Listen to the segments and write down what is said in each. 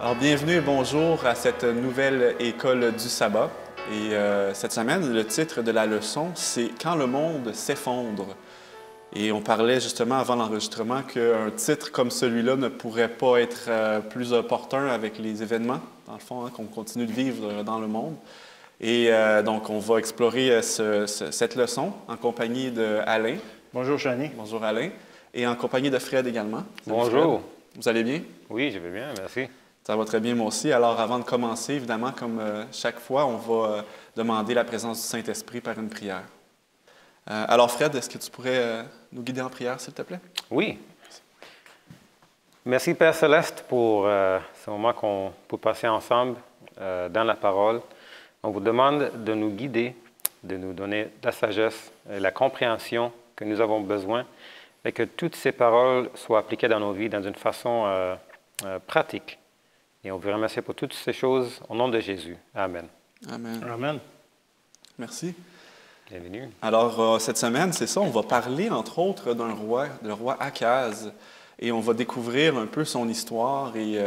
Alors, bienvenue et bonjour à cette nouvelle école du sabbat. Et cette semaine, le titre de la leçon, c'est « Quand le monde s'effondre ». Et on parlait justement avant l'enregistrement qu'un titre comme celui-là ne pourrait pas être plus opportun avec les événements, dans le fond, qu'on continue de vivre dans le monde. Et donc, on va explorer cette leçon en compagnie d'Alain. Bonjour, Chani. Bonjour, Alain. Et en compagnie de Fred également. Salut, Bonjour. Fred. Vous allez bien? Oui, je vais bien, merci. Ça va très bien, moi aussi. Alors, avant de commencer, évidemment, comme chaque fois, on va demander la présence du Saint-Esprit par une prière. Alors, Fred, est-ce que tu pourrais nous guider en prière, s'il te plaît? Oui. Merci, Père Céleste, pour ce moment qu'on peut passer ensemble dans la parole. On vous demande de nous guider, de nous donner la sagesse et la compréhension que nous avons besoin et que toutes ces paroles soient appliquées dans nos vies dans une façon pratique. Et on vous remercie pour toutes ces choses au nom de Jésus. Amen. Amen. Amen. Merci. Bienvenue. Alors, cette semaine, c'est ça, on va parler, entre autres, d'un roi, le roi Akaz, et on va découvrir un peu son histoire et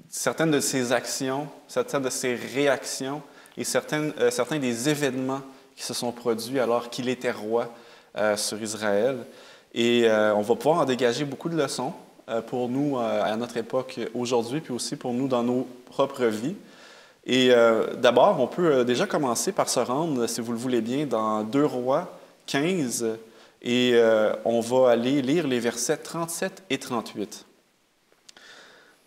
certaines de ses actions, certaines de ses réactions et certains des événements qui se sont produits alors qu'il était roi sur Israël. Et on va pouvoir en dégager beaucoup de leçons pour nous à notre époque aujourd'hui, puis aussi pour nous dans nos propres vies. Et d'abord, on peut déjà commencer par se rendre, si vous le voulez bien, dans 2 Rois 15, et on va aller lire les versets 37 et 38.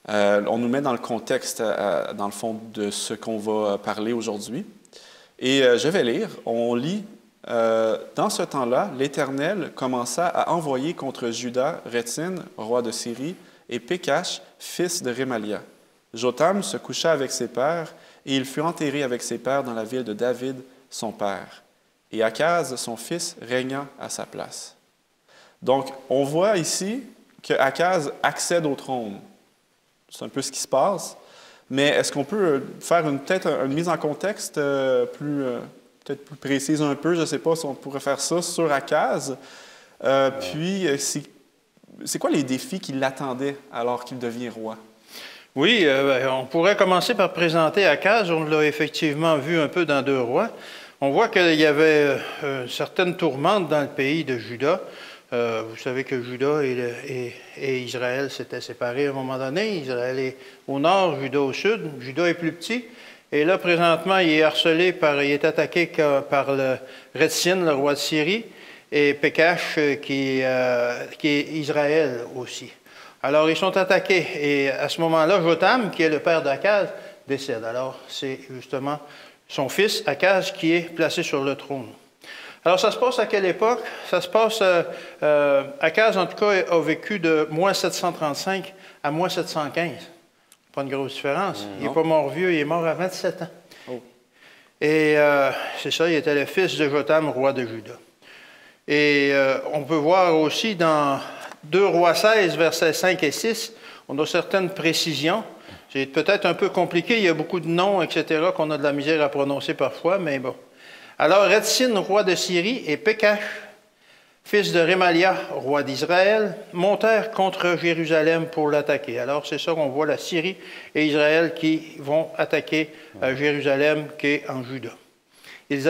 On nous met dans le contexte, dans le fond, de ce qu'on va parler aujourd'hui. Et je vais lire, on lit, « Dans ce temps-là, l'Éternel commença à envoyer contre Juda Rétsin, roi de Syrie, et Pécache, fils de Rémalia. Jotham se coucha avec ses pères, et il fut enterré avec ses pères dans la ville de David, son père. Et Akaz, son fils, régna à sa place. » Donc, on voit ici que Akaz accède au trône. C'est un peu ce qui se passe. Mais est-ce qu'on peut faire peut-être une mise en contexte peut-être plus précise un peu? Je ne sais pas si on pourrait faire ça sur Akaz. Puis, c'est quoi les défis qui l'attendaient alors qu'il devient roi? Oui, on pourrait commencer par présenter Akaz. On l'a effectivement vu un peu dans 2 Rois. On voit qu'il y avait certaines tourmentes dans le pays de Juda. Vous savez que Juda et Israël s'étaient séparés à un moment donné. Israël est au nord, Juda au sud. Juda est plus petit. Et là, présentement, il est harcelé il est attaqué par le Rétsin, le roi de Syrie, et Pécache, qui est Israël aussi. Alors, ils sont attaqués. Et à ce moment-là, Jotham, qui est le père d'Akaz, décède. Alors, c'est justement son fils, Akaz, qui est placé sur le trône. Alors, ça se passe à quelle époque? Ça se passe... Akaz, en tout cas, a vécu de moins 735 à moins 715. Pas une grosse différence. Il n'est pas mort vieux, il est mort à 27 ans. Oh. Et c'est ça, il était le fils de Jotham, roi de Juda. Et on peut voir aussi dans 2 Rois 16, versets 5 et 6, on a certaines précisions. C'est peut-être un peu compliqué, il y a beaucoup de noms, etc., qu'on a de la misère à prononcer parfois, mais bon. Alors, Rétsin, roi de Syrie, et Pécache, fils de Rémalia, roi d'Israël, montèrent contre Jérusalem pour l'attaquer. Alors, c'est ça qu'on voit, la Syrie et Israël qui vont attaquer Jérusalem, qui est en Juda. Ils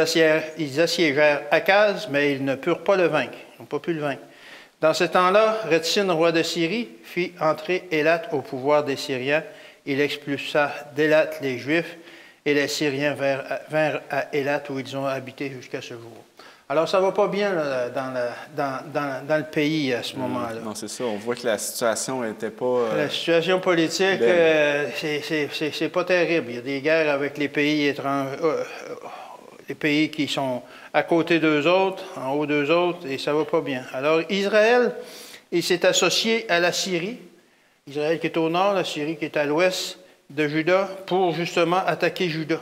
assiégèrent Akaz, mais ils ne purent pas le vaincre. Ils n'ont pas pu le vaincre. Dans ce temps-là, Rétsin, roi de Syrie, fit entrer Élat au pouvoir des Syriens. Il expulsa d'Élat les Juifs, et les Syriens vinrent à Élat, où ils ont habité jusqu'à ce jour. Alors, ça ne va pas bien là, dans le pays à ce moment-là. Non, c'est ça. On voit que la situation n'était pas... La situation politique, c'est pas terrible. Il y a des guerres avec les pays étrangers, les pays qui sont à côté d'eux autres, en haut d'eux autres, et ça ne va pas bien. Alors, Israël, il s'est associé à la Syrie. Israël qui est au nord, la Syrie qui est à l'ouest de Juda, pour justement attaquer Juda.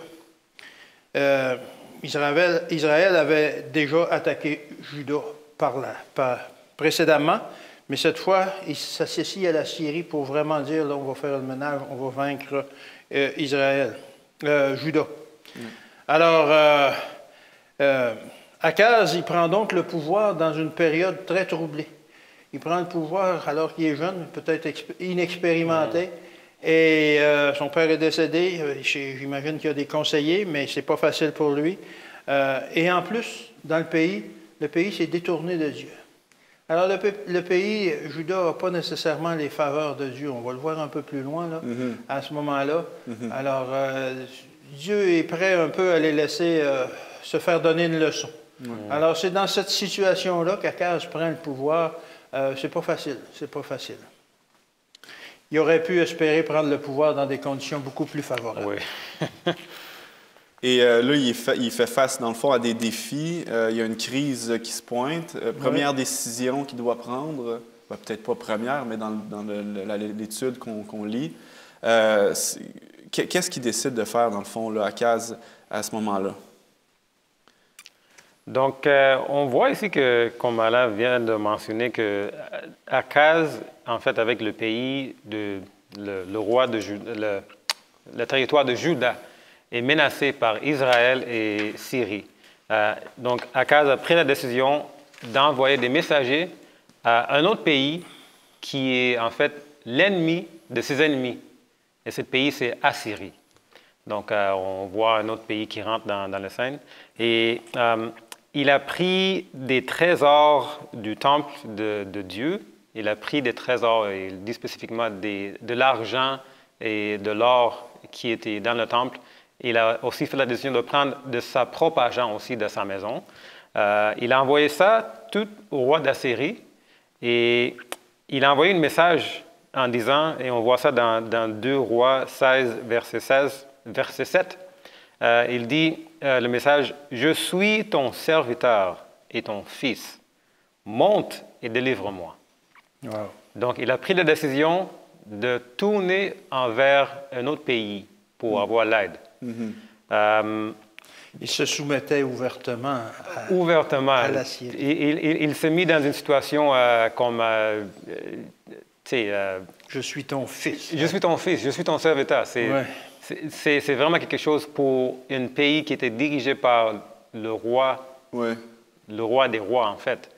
Israël avait déjà attaqué Juda précédemment, mais cette fois, il s'associe à la Syrie pour vraiment dire, là, on va faire le ménage, on va vaincre Juda. Alors, Akaz, il prend donc le pouvoir dans une période très troublée. Il prend le pouvoir alors qu'il est jeune, peut-être inexpérimenté, Et son père est décédé. J'imagine qu'il y a des conseillers, mais c'est pas facile pour lui. Et en plus, dans le pays s'est détourné de Dieu. Alors, le pays, Juda n'a pas nécessairement les faveurs de Dieu. On va le voir un peu plus loin, là, à ce moment-là. Alors, Dieu est prêt un peu à les laisser se faire donner une leçon. Alors, c'est dans cette situation-là qu'Akaz prend le pouvoir. C'est pas facile. C'est pas facile. Il aurait pu espérer prendre le pouvoir dans des conditions beaucoup plus favorables. Oui. Et là, il fait face, dans le fond, à des défis. Il y a une crise qui se pointe. Première décision qu'il doit prendre, peut-être pas première, mais dans l'étude qu'on lit. Qu'est-ce qu'il décide de faire, dans le fond, là, Akaz, à ce moment-là? Donc, on voit ici que, comme Alain vient de mentionner, que Akaz, en fait, avec le pays, le roi de le territoire de Juda, est menacé par Israël et Syrie. Donc, Akaz a pris la décision d'envoyer des messagers à un autre pays qui est en fait l'ennemi de ses ennemis. Et ce pays, c'est Assyrie. Donc, on voit un autre pays qui rentre dans la scène. Et il a pris des trésors du temple de Dieu. Il a pris des trésors, il dit spécifiquement de l'argent et de l'or qui était dans le temple. Il a aussi fait la décision de prendre de sa propre argent aussi de sa maison. Il a envoyé ça tout au roi d'Assyrie et il a envoyé un message en disant, et on voit ça dans 2 Rois 16, verset 7, il dit le message « Je suis ton serviteur et ton fils. Monte et délivre-moi. Wow. » Donc, il a pris la décision de tourner envers un autre pays pour avoir l'aide. Il se soumettait ouvertement à la Syrie. Il s'est mis dans une situation comme, je suis ton fils. Je suis ton fils, je suis ton serviteur. C'est vraiment quelque chose pour un pays qui était dirigé par le roi, le roi des rois, en fait.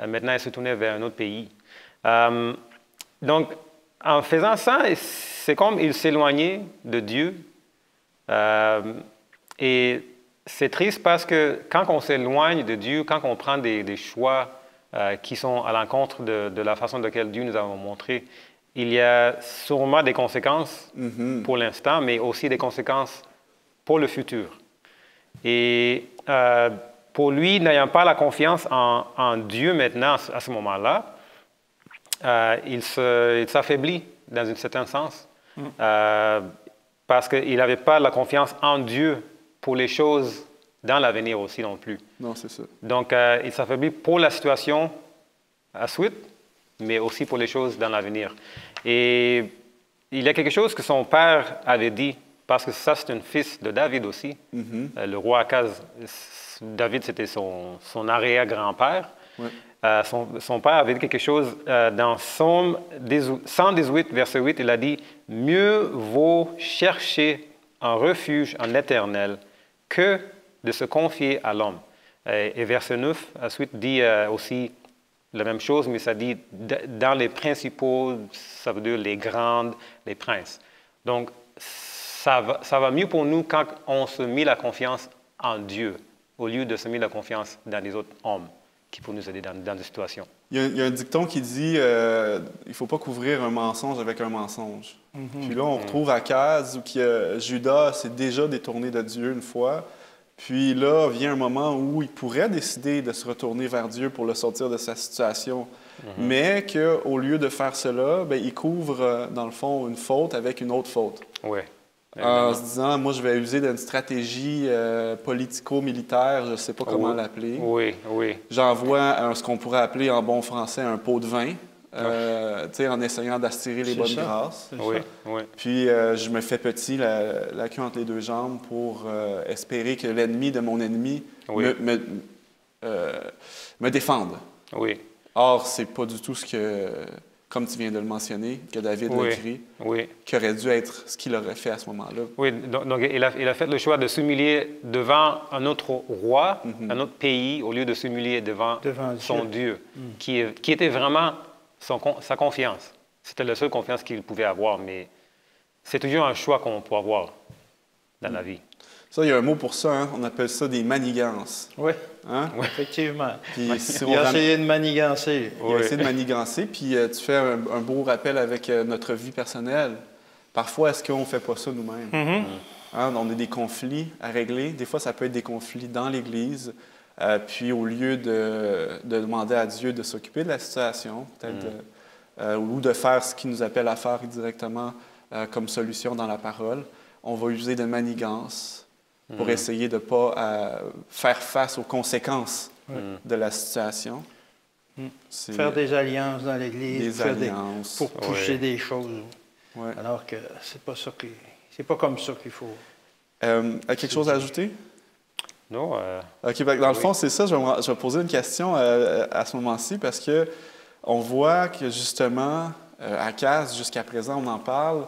Maintenant, il se tournait vers un autre pays. Donc, en faisant ça, c'est comme il s'éloignait de Dieu. Et c'est triste parce que quand on s'éloigne de Dieu, quand on prend des choix qui sont à l'encontre de la façon de laquelle Dieu nous a montré, il y a sûrement des conséquences pour l'instant, mais aussi des conséquences pour le futur. Et pour lui, n'ayant pas la confiance en Dieu maintenant, à ce moment-là, il s'affaiblit dans un certain sens. Parce qu'il n'avait pas la confiance en Dieu pour les choses dans l'avenir aussi non plus. Non, c'est ça. Donc, il s'affaiblit pour la situation à suite, mais aussi pour les choses dans l'avenir. Et il y a quelque chose que son père avait dit, parce que ça, c'est un fils de David aussi. Le roi Akaz, David, c'était son arrière-grand-père. Son père avait dit quelque chose dans Psaume 118, verset 8, il a dit « Mieux vaut chercher un refuge en l'Éternel que de se confier à l'homme. » Et verset 9, ensuite, dit aussi la même chose, mais ça dit « dans les principaux », ça veut dire les grandes, les princes. Donc, ça va mieux pour nous quand on se met la confiance en Dieu, au lieu de se mettre la confiance dans les autres hommes qui peuvent nous aider dans des situations. Il y a un dicton qui dit il ne faut pas couvrir un mensonge avec un mensonge. Puis là, on retrouve Akaz, où Juda s'est déjà détourné de Dieu une fois. Puis là, vient un moment où il pourrait décider de se retourner vers Dieu pour le sortir de sa situation. Mais qu'au lieu de faire cela, il couvre, dans le fond, une faute avec une autre faute. Oui. En se disant, moi, je vais user d'une stratégie politico-militaire, je ne sais pas comment l'appeler. Oui. J'envoie ce qu'on pourrait appeler en bon français un pot de vin, en essayant d'attirer les bonnes grâces. Oui. Puis, je me fais petit, la queue entre les 2 jambes, pour espérer que l'ennemi de mon ennemi me défende. Oui. Or, c'est pas du tout ce que, comme tu viens de le mentionner, que David a écrit, qui aurait dû être ce qu'il aurait fait à ce moment-là. Oui, donc il a fait le choix de s'humilier devant un autre roi, un autre pays, au lieu de s'humilier devant son Dieu, qui était vraiment sa confiance. C'était la seule confiance qu'il pouvait avoir, mais c'est toujours un choix qu'on peut avoir dans la vie. Ça, il y a un mot pour ça, hein? On appelle ça des manigances. Oui, Hein? effectivement. Puis, si Il a essayé de manigancer. Il a essayé de manigancer, puis tu fais un beau rappel avec notre vie personnelle. Parfois, est-ce qu'on ne fait pas ça nous-mêmes? Mhm. Hein? On a des conflits à régler. Des fois, ça peut être des conflits dans l'Église. Puis, au lieu de demander à Dieu de s'occuper de la situation, peut-être, ou de faire ce qu'il nous appelle à faire directement comme solution dans la parole, on va user de manigances pour essayer de ne pas faire face aux conséquences de la situation. Faire des alliances dans l'Église, des alliances. pour pousser des choses. Ouais. Alors que c'est pas comme ça qu'il faut. Quelque chose à ajouter? Non. OK, dans le fond, c'est ça. Je vais poser une question à ce moment-ci parce que on voit que justement, à CAS, jusqu'à présent, on en parle,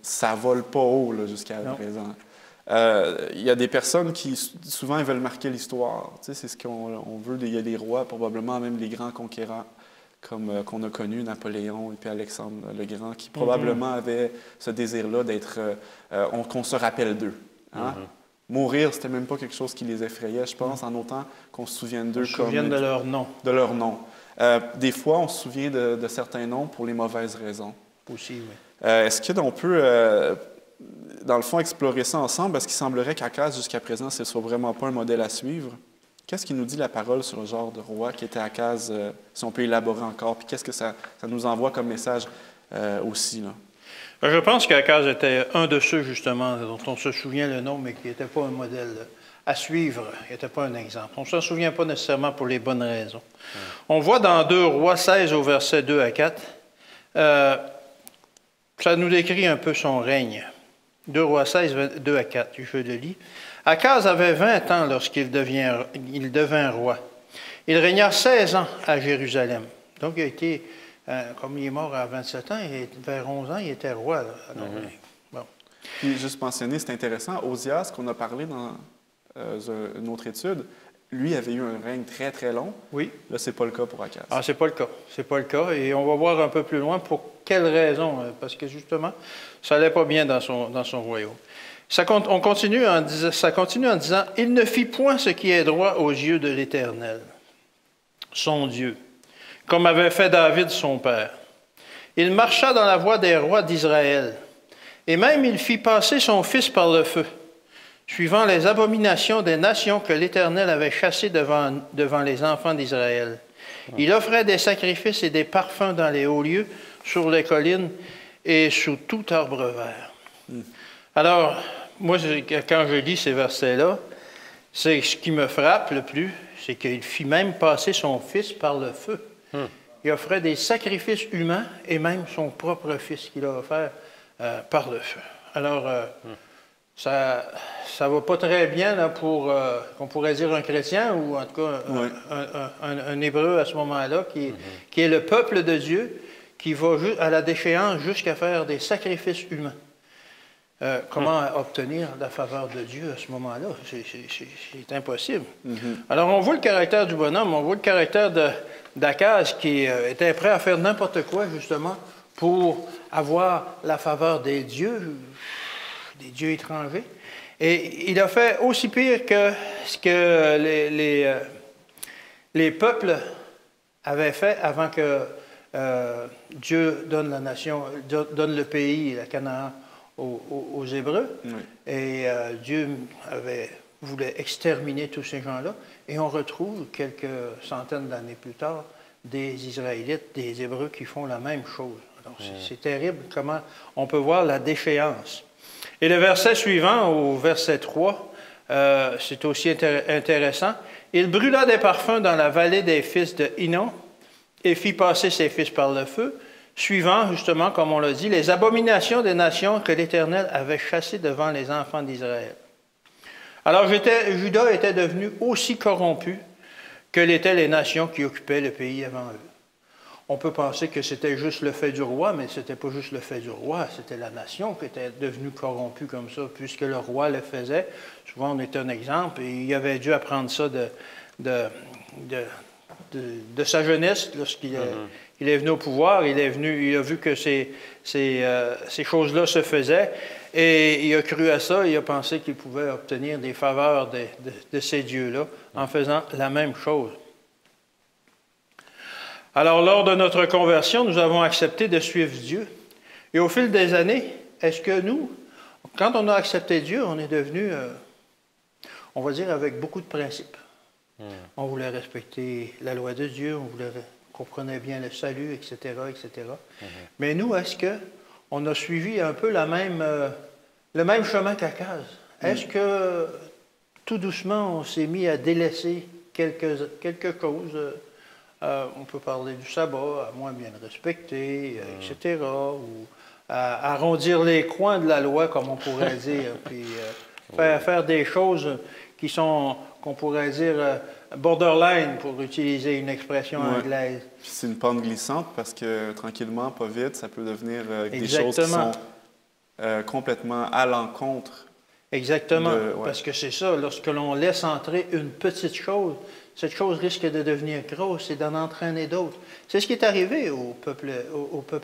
ça vole pas haut jusqu'à présent. Il y a des personnes qui, souvent, ils veulent marquer l'histoire. Tu sais, c'est ce qu'on veut. Il y a des rois, probablement même les grands conquérants, comme qu'on a connus, Napoléon et puis Alexandre le Grand, qui probablement avaient ce désir-là d'être... qu'on se rappelle d'eux. Hein? Mourir, c'était même pas quelque chose qui les effrayait, je pense, en autant qu'on se souvienne d'eux comme... On se souvient de leur nom. De leur nom. Des fois, on se souvient de certains noms pour les mauvaises raisons. Aussi, oui. Est-ce qu'on peut, dans le fond, explorer ça ensemble? Parce qu'il semblerait qu'Akaz, jusqu'à présent, ce ne soit vraiment pas un modèle à suivre. Qu'est-ce qui nous dit la parole sur le genre de roi qui était Akaz, si on peut élaborer encore? Puis qu'est-ce que ça nous envoie comme message aussi, là? Je pense qu'Akaz était un de ceux, justement, dont on se souvient le nom, mais qui n'était pas un modèle à suivre. Il n'était pas un exemple. On ne s'en souvient pas nécessairement pour les bonnes raisons. On voit dans 2 Rois 16 au verset 2 à 4, ça nous décrit un peu son règne. 2 Rois 16, 2 à 4, je le lis. Akaz avait 20 ans lorsqu'il devint roi. Il régna 16 ans à Jérusalem. Donc, il a été, comme il est mort à 27 ans, vers 11 ans, il était roi. Alors, bon. Puis, juste mentionner, c'est intéressant, Osias, qu'on a parlé dans une autre étude, lui avait eu un règne très, très long. Oui. Là, ce n'est pas le cas pour Akaz. Ah, c'est pas le cas. C'est pas le cas. Et on va voir un peu plus loin pour quelles raisons. Parce que, justement, ça n'allait pas bien dans son royaume. Ça continue en disant « Il ne fit point ce qui est droit aux yeux de l'Éternel, son Dieu, comme avait fait David son père. Il marcha dans la voie des rois d'Israël, et même il fit passer son fils par le feu, suivant les abominations des nations que l'Éternel avait chassées devant les enfants d'Israël. Il offrait des sacrifices et des parfums dans les hauts lieux, sur les collines et sous tout arbre vert. » Alors, moi, quand je lis ces versets-là, c'est ce qui me frappe le plus, c'est qu'il fit même passer son fils par le feu. Il offrait des sacrifices humains et même son propre fils qu'il a offert par le feu. Alors, ça ne va pas très bien là, pour, qu'on pourrait dire, un chrétien ou en tout cas un hébreu à ce moment-là, qui est le peuple de Dieu, qui va à la déchéance jusqu'à faire des sacrifices humains. Comment obtenir la faveur de Dieu à ce moment-là? C'est impossible. Alors, on voit le caractère du bonhomme, on voit le caractère d'Akaz qui était prêt à faire n'importe quoi, justement, pour avoir la faveur des dieux étrangers. Et il a fait aussi pire que ce que les peuples avaient fait avant que Dieu donne la nation, donne le pays, la Canaan, aux Hébreux. Oui. Et Dieu voulait exterminer tous ces gens-là. Et on retrouve quelques centaines d'années plus tard des Israélites, des Hébreux qui font la même chose. Donc, c'est terrible comment on peut voir la déchéance. Et le verset suivant, au verset 3, c'est aussi intéressant. Il brûla des parfums dans la vallée des fils de Hinnom et fit passer ses fils par le feu, suivant, justement, comme on l'a dit, les abominations des nations que l'Éternel avait chassées devant les enfants d'Israël. Alors, Juda était devenu aussi corrompu que l'étaient les nations qui occupaient le pays avant eux. On peut penser que c'était juste le fait du roi, mais ce n'était pas juste le fait du roi, c'était la nation qui était devenue corrompue comme ça, puisque le roi le faisait. Souvent, on est un exemple, et il avait dû apprendre ça de sa jeunesse, lorsqu'il il est venu au pouvoir, il a vu que ces choses-là se faisaient, et il a cru à ça, il a pensé qu'il pouvait obtenir des faveurs de ces dieux-là en faisant la même chose. Alors, lors de notre conversion, nous avons accepté de suivre Dieu. Et au fil des années, est-ce que nous, quand on a accepté Dieu, on est devenu, on va dire, avec beaucoup de principes. On voulait respecter la loi de Dieu, on comprenait bien le salut, etc., etc. Mais nous, est-ce qu'on a suivi un peu le même chemin qu'Akaz? Est-ce que, tout doucement, on s'est mis à délaisser quelques causes? On peut parler du sabbat, à moins bien le respecter, etc., ou à arrondir les coins de la loi, comme on pourrait dire, puis faire des choses qui sont, qu'on pourrait dire, borderline, pour utiliser une expression anglaise. Puis c'est une pente glissante parce que tranquillement, pas vite, ça peut devenir des choses qui sont complètement à l'encontre. Exactement, parce que c'est ça, lorsque l'on laisse entrer une petite chose, cette chose risque de devenir grosse et d'en entraîner d'autres. C'est ce qui est arrivé au peuple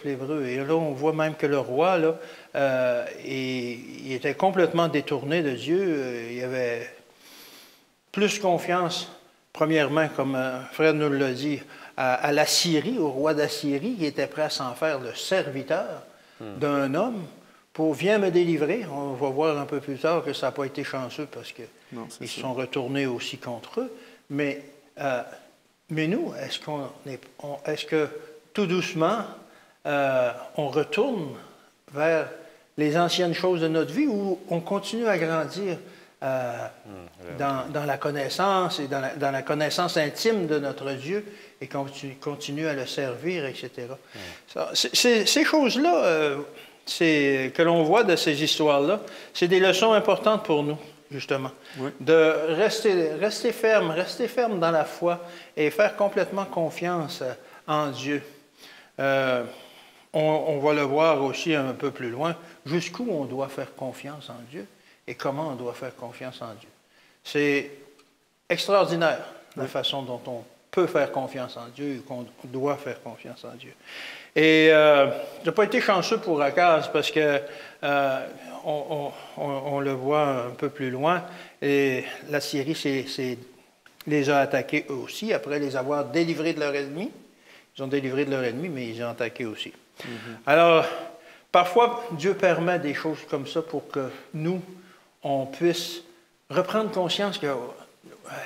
hébreu. Et là, on voit même que le roi, là, il était complètement détourné de Dieu. Il avait plus confiance, premièrement, comme Fred nous l'a dit, à la Syrie, au roi d'Assyrie, qui était prêt à s'en faire le serviteur d'un homme pour « viens me délivrer ». On va voir un peu plus tard que ça n'a pas été chanceux parce qu'ils se sont retournés aussi contre eux. Mais nous, est-ce que tout doucement, on retourne vers les anciennes choses de notre vie ou on continue à grandir dans la connaissance et dans la connaissance intime de notre Dieu et continue à le servir, etc. Ces choses-là que l'on voit de ces histoires-là, c'est des leçons importantes pour nous. Justement, de rester ferme dans la foi et faire complètement confiance en Dieu. On va le voir aussi un peu plus loin, jusqu'où on doit faire confiance en Dieu et comment on doit faire confiance en Dieu. C'est extraordinaire la façon dont on peut faire confiance en Dieu et qu'on doit faire confiance en Dieu. Et je n'ai pas été chanceux pour Akaz parce que on le voit un peu plus loin. Et la Syrie les a attaqués eux aussi, après les avoir délivrés de leur ennemi. Ils ont délivré de leur ennemi, mais ils ont attaqué aussi. Alors, parfois, Dieu permet des choses comme ça pour que nous, on puisse reprendre conscience que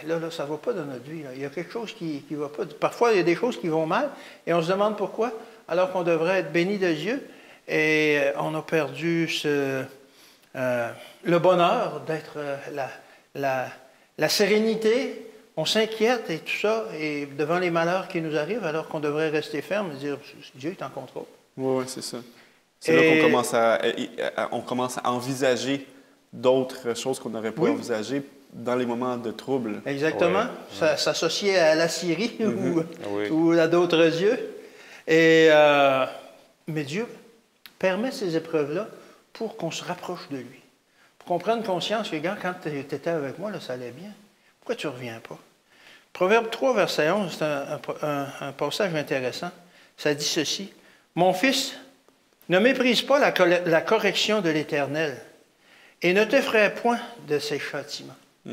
là, ça ne va pas dans notre vie. Là. Il y a quelque chose qui ne va pas. Parfois, il y a des choses qui vont mal et on se demande pourquoi, alors qu'on devrait être béni de Dieu. Et on a perdu le bonheur d'être la sérénité. On s'inquiète et tout ça, et devant les malheurs qui nous arrivent, alors qu'on devrait rester ferme et dire Dieu est en contrôle. Oui, c'est ça. C'est là qu'on commence à envisager d'autres choses qu'on n'aurait pas envisagées dans les moments de trouble. Exactement. S'associer à la Syrie ou à d'autres dieux. Mais Dieu permet ces épreuves-là pour qu'on se rapproche de lui. Pour qu'on prenne conscience que, quand tu étais avec moi, là, ça allait bien. Pourquoi tu ne reviens pas? Proverbe 3, verset 11, c'est un passage intéressant. Ça dit ceci. « Mon fils, ne méprise pas la correction de l'Éternel et ne t'effraie point de ses châtiments. » Ce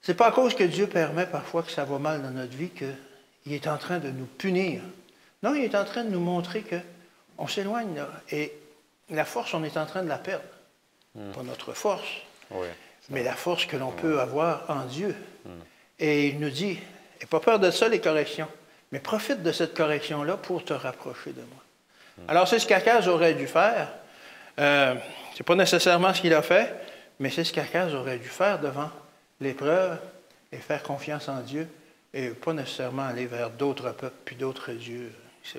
n'est pas à cause que Dieu permet parfois que ça va mal dans notre vie qu'il est en train de nous punir. Non, il est en train de nous montrer qu'on s'éloigne là. Et la force, on est en train de la perdre. Pas notre force, mais la force que l'on peut avoir en Dieu. Et il nous dit, n'aie pas peur de ça, les corrections, mais profite de cette correction-là pour te rapprocher de moi. Alors, c'est ce qu'Akaz aurait dû faire. Ce n'est pas nécessairement ce qu'il a fait, mais c'est ce qu'Akaz aurait dû faire devant l'épreuve et faire confiance en Dieu et pas nécessairement aller vers d'autres peuples puis d'autres dieux.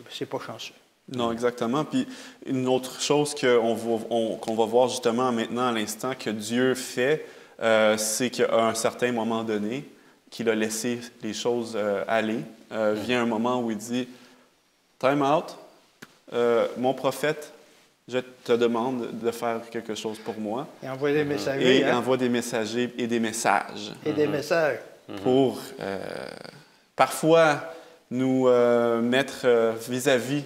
C'est pas chanceux. Non, exactement. Puis une autre chose qu'on va voir justement maintenant à l'instant que Dieu fait, c'est qu'à un certain moment donné, qu'il a laissé les choses aller, vient un moment où il dit « Time out, mon prophète, je te demande de faire quelque chose pour moi. » Il envoie des messagers. Et envoie des messagers et des messages. Et des messages. Pour parfois nous mettre vis-à-vis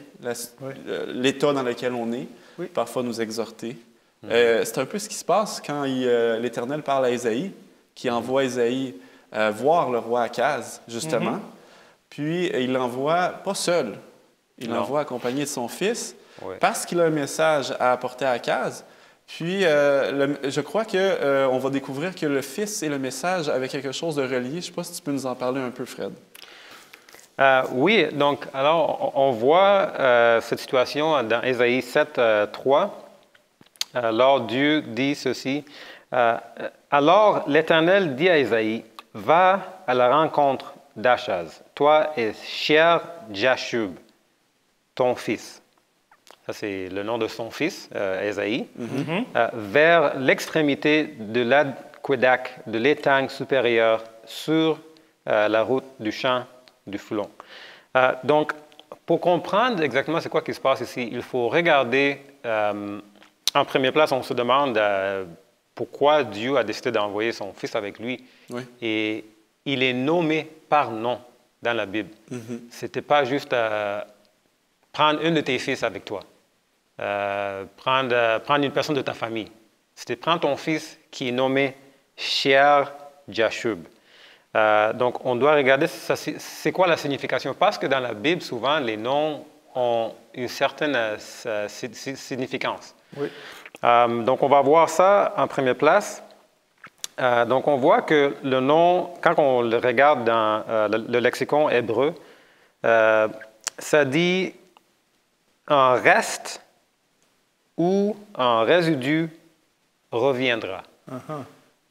l'état dans lequel on est, parfois nous exhorter. C'est un peu ce qui se passe quand l'Éternel parle à Ésaïe, qui envoie Ésaïe voir le roi Akaz, justement. Puis il l'envoie pas seul, il l'envoie accompagné de son fils, parce qu'il a un message à apporter à Akaz. Puis je crois qu'on va découvrir que le fils et le message avaient quelque chose de relié. Je ne sais pas si tu peux nous en parler un peu, Fred. Oui, donc alors on voit cette situation dans Ésaïe 7, 3. Alors Dieu dit ceci. Alors l'Éternel dit à Ésaïe, « Va à la rencontre d'Achaz, toi et Shear Jashub, ton fils. » Ça, c'est le nom de son fils, Ésaïe. Vers l'extrémité de l'aqueduc de l'étang supérieur sur la route du champ du Foulon. Donc, pour comprendre exactement c'est quoi qui se passe ici, il faut regarder, en première place, on se demande pourquoi Dieu a décidé d'envoyer son fils avec lui. Et il est nommé par nom dans la Bible. Ce n'était pas juste prendre un de tes fils avec toi, prendre une personne de ta famille. C'était prendre ton fils qui est nommé Shear Jashub. Donc, on doit regarder c'est quoi la signification. Parce que dans la Bible, souvent, les noms ont une certaine significance. Donc, on va voir ça en première place. Donc, on voit que le nom, quand on le regarde dans le lexicon hébreu, ça dit un reste ou un résidu reviendra.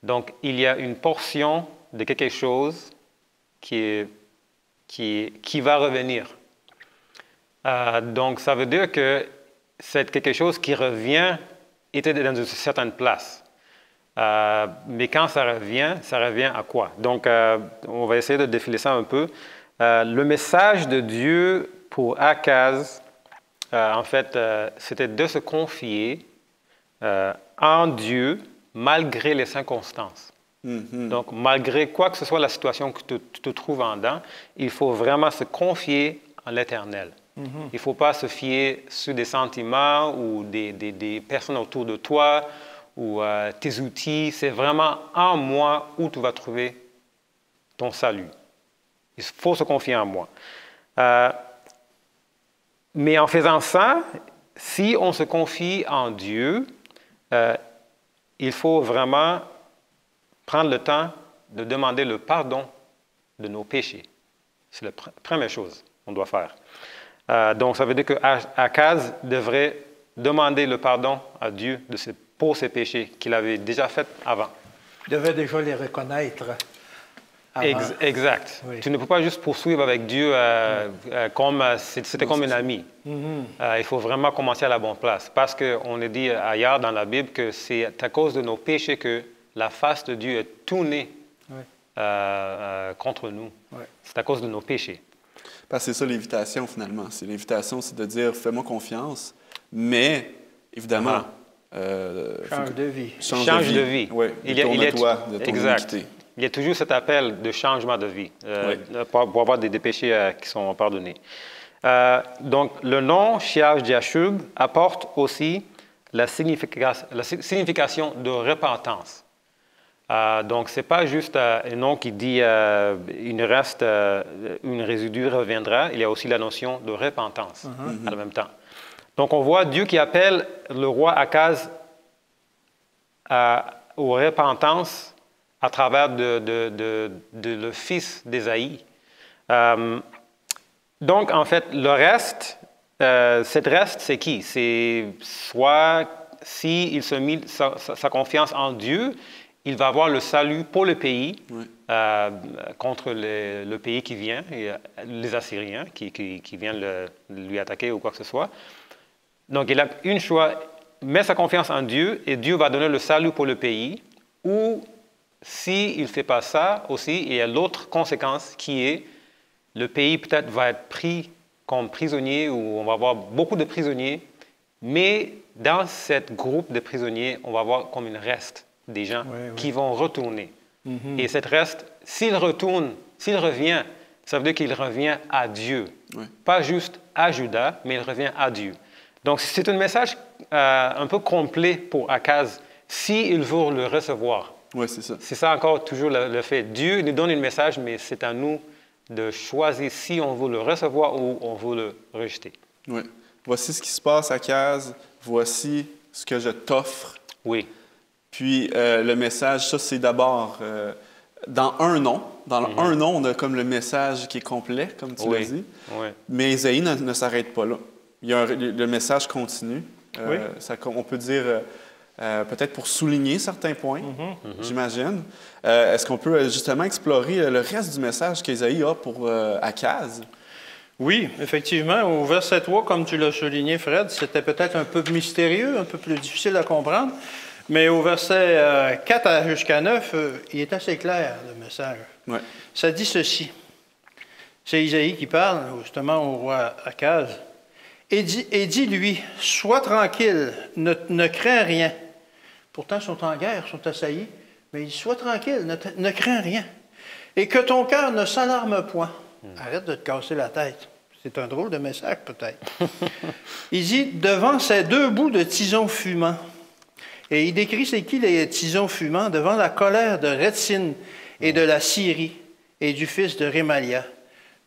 Donc, il y a une portion de quelque chose qui va revenir. Donc, ça veut dire que c'est quelque chose qui revient, était dans une certaine place. Mais quand ça revient à quoi? Donc, on va essayer de défiler ça un peu. Le message de Dieu pour Akaz, en fait, c'était de se confier en Dieu malgré les circonstances. Donc, malgré quoi que ce soit la situation que tu te trouves en dedans, il faut vraiment se confier en l'Éternel. Il ne faut pas se fier sur des sentiments ou des personnes autour de toi ou tes outils. C'est vraiment en moi où tu vas trouver ton salut. Il faut se confier en moi. Mais en faisant ça, si on se confie en Dieu, il faut vraiment prendre le temps de demander le pardon de nos péchés. C'est la première chose qu'on doit faire. Donc, ça veut dire qu'Akaz devrait demander le pardon à Dieu pour ses péchés qu'il avait déjà faits avant. Il devait déjà les reconnaître avant. Exact. Tu ne peux pas juste poursuivre avec Dieu comme c'était comme un ami. Il faut vraiment commencer à la bonne place. Parce qu'on est dit ailleurs dans la Bible que c'est à cause de nos péchés que la face de Dieu est tournée contre nous. C'est à cause de nos péchés. Parce que c'est ça l'invitation, finalement. L'invitation, c'est de dire « fais-moi confiance », mais, évidemment... change de vie. Change de vie. Oui, détourne-toi de ton iniquité. Il y a toujours cet appel de changement de vie pour avoir des péchés qui sont pardonnés. Donc, le nom Shear Jashub apporte aussi la signification de repentance. Donc, ce n'est pas juste un nom qui dit une résidu reviendra. Il y a aussi la notion de repentance en même temps. Donc, on voit Dieu qui appelle le roi Akaz aux repentances à travers le fils d'Ésaïe. Donc, en fait, le reste, cette reste, c'est qui? C'est soit s'il se met sa confiance en Dieu, il va avoir le salut pour le pays contre le pays qui vient, les Assyriens qui viennent lui attaquer ou quoi que ce soit. Donc, il a une choix, met sa confiance en Dieu et Dieu va donner le salut pour le pays. Ou, s'il ne fait pas ça aussi, il y a l'autre conséquence qui est le pays peut-être va être pris comme prisonnier ou on va avoir beaucoup de prisonniers, mais dans ce groupe de prisonniers, on va avoir comme une reste des gens qui vont retourner. Et cette reste, s'il revient, Ça veut dire qu'il revient à Dieu. Oui. Pas juste à Juda, mais il revient à Dieu. Donc, c'est un message un peu complet pour Akaz, s'il veut le recevoir. Oui, c'est ça. C'est ça encore toujours le fait. Dieu nous donne un message, mais c'est à nous de choisir si on veut le recevoir ou on veut le rejeter. Oui. Voici ce qui se passe, Akaz. Voici ce que je t'offre. Oui. Puis le message, ça, c'est d'abord dans un nom. Dans un nom, on a comme le message qui est complet, comme tu l'as dit. Oui. Mais Ésaïe ne s'arrête pas là. Le message continue. Oui. On peut dire, peut-être pour souligner certains points, j'imagine. Est-ce qu'on peut justement explorer le reste du message qu'Ésaïe a pour Akaz? Oui, effectivement. Au verset 3, comme tu l'as souligné, Fred, c'était peut-être un peu mystérieux, un peu plus difficile à comprendre. Mais au verset 4 jusqu'à 9, il est assez clair, le message. Ouais. Ça dit ceci. C'est Isaïe qui parle, justement, au roi Akaz. Et dis-lui, sois tranquille, ne crains rien. Pourtant, ils sont en guerre, ils sont assaillis. Mais il dit, sois tranquille, ne crains rien. Et que ton cœur ne s'alarme point. Arrête de te casser la tête. C'est un drôle de message, peut-être. Il dit, devant ces deux bouts de tison fumant. Et il décrit c'est qui les tisons fumants devant la colère de Rétzin et de la Syrie et du fils de Rémalia.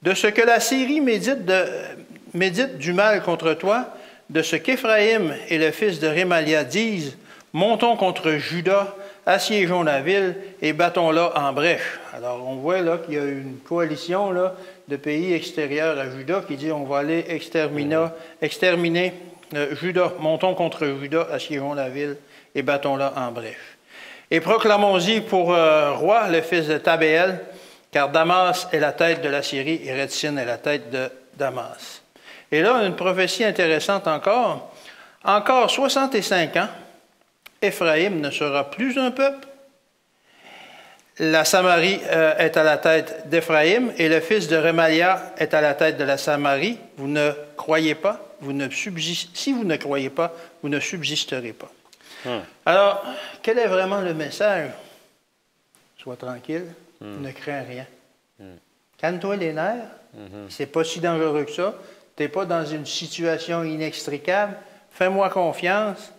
De ce que la Syrie médite du mal contre toi, de ce qu'Éphraïm et le fils de Rémalia disent, montons contre Juda, assiégeons la ville et battons-la en brèche. Alors, on voit là qu'il y a une coalition là, de pays extérieurs à Juda qui dit on va aller exterminer Juda. Montons contre Juda, assiégeons la ville et battons-la en brèche. Et proclamons-y pour roi le fils de Tabéel, car Damas est la tête de la Syrie et Rétzin est la tête de Damas. Et là, une prophétie intéressante encore. Encore 65 ans, Éphraïm ne sera plus un peuple. La Samarie est à la tête d'Éphraïm et le fils de Rémalia est à la tête de la Samarie. Vous ne croyez pas, si vous ne croyez pas, vous ne subsisterez pas. Alors, quel est vraiment le message? Sois tranquille, ne crains rien. Calme-toi les nerfs, c'est pas si dangereux que ça. Tu n'es pas dans une situation inextricable. Fais-moi confiance.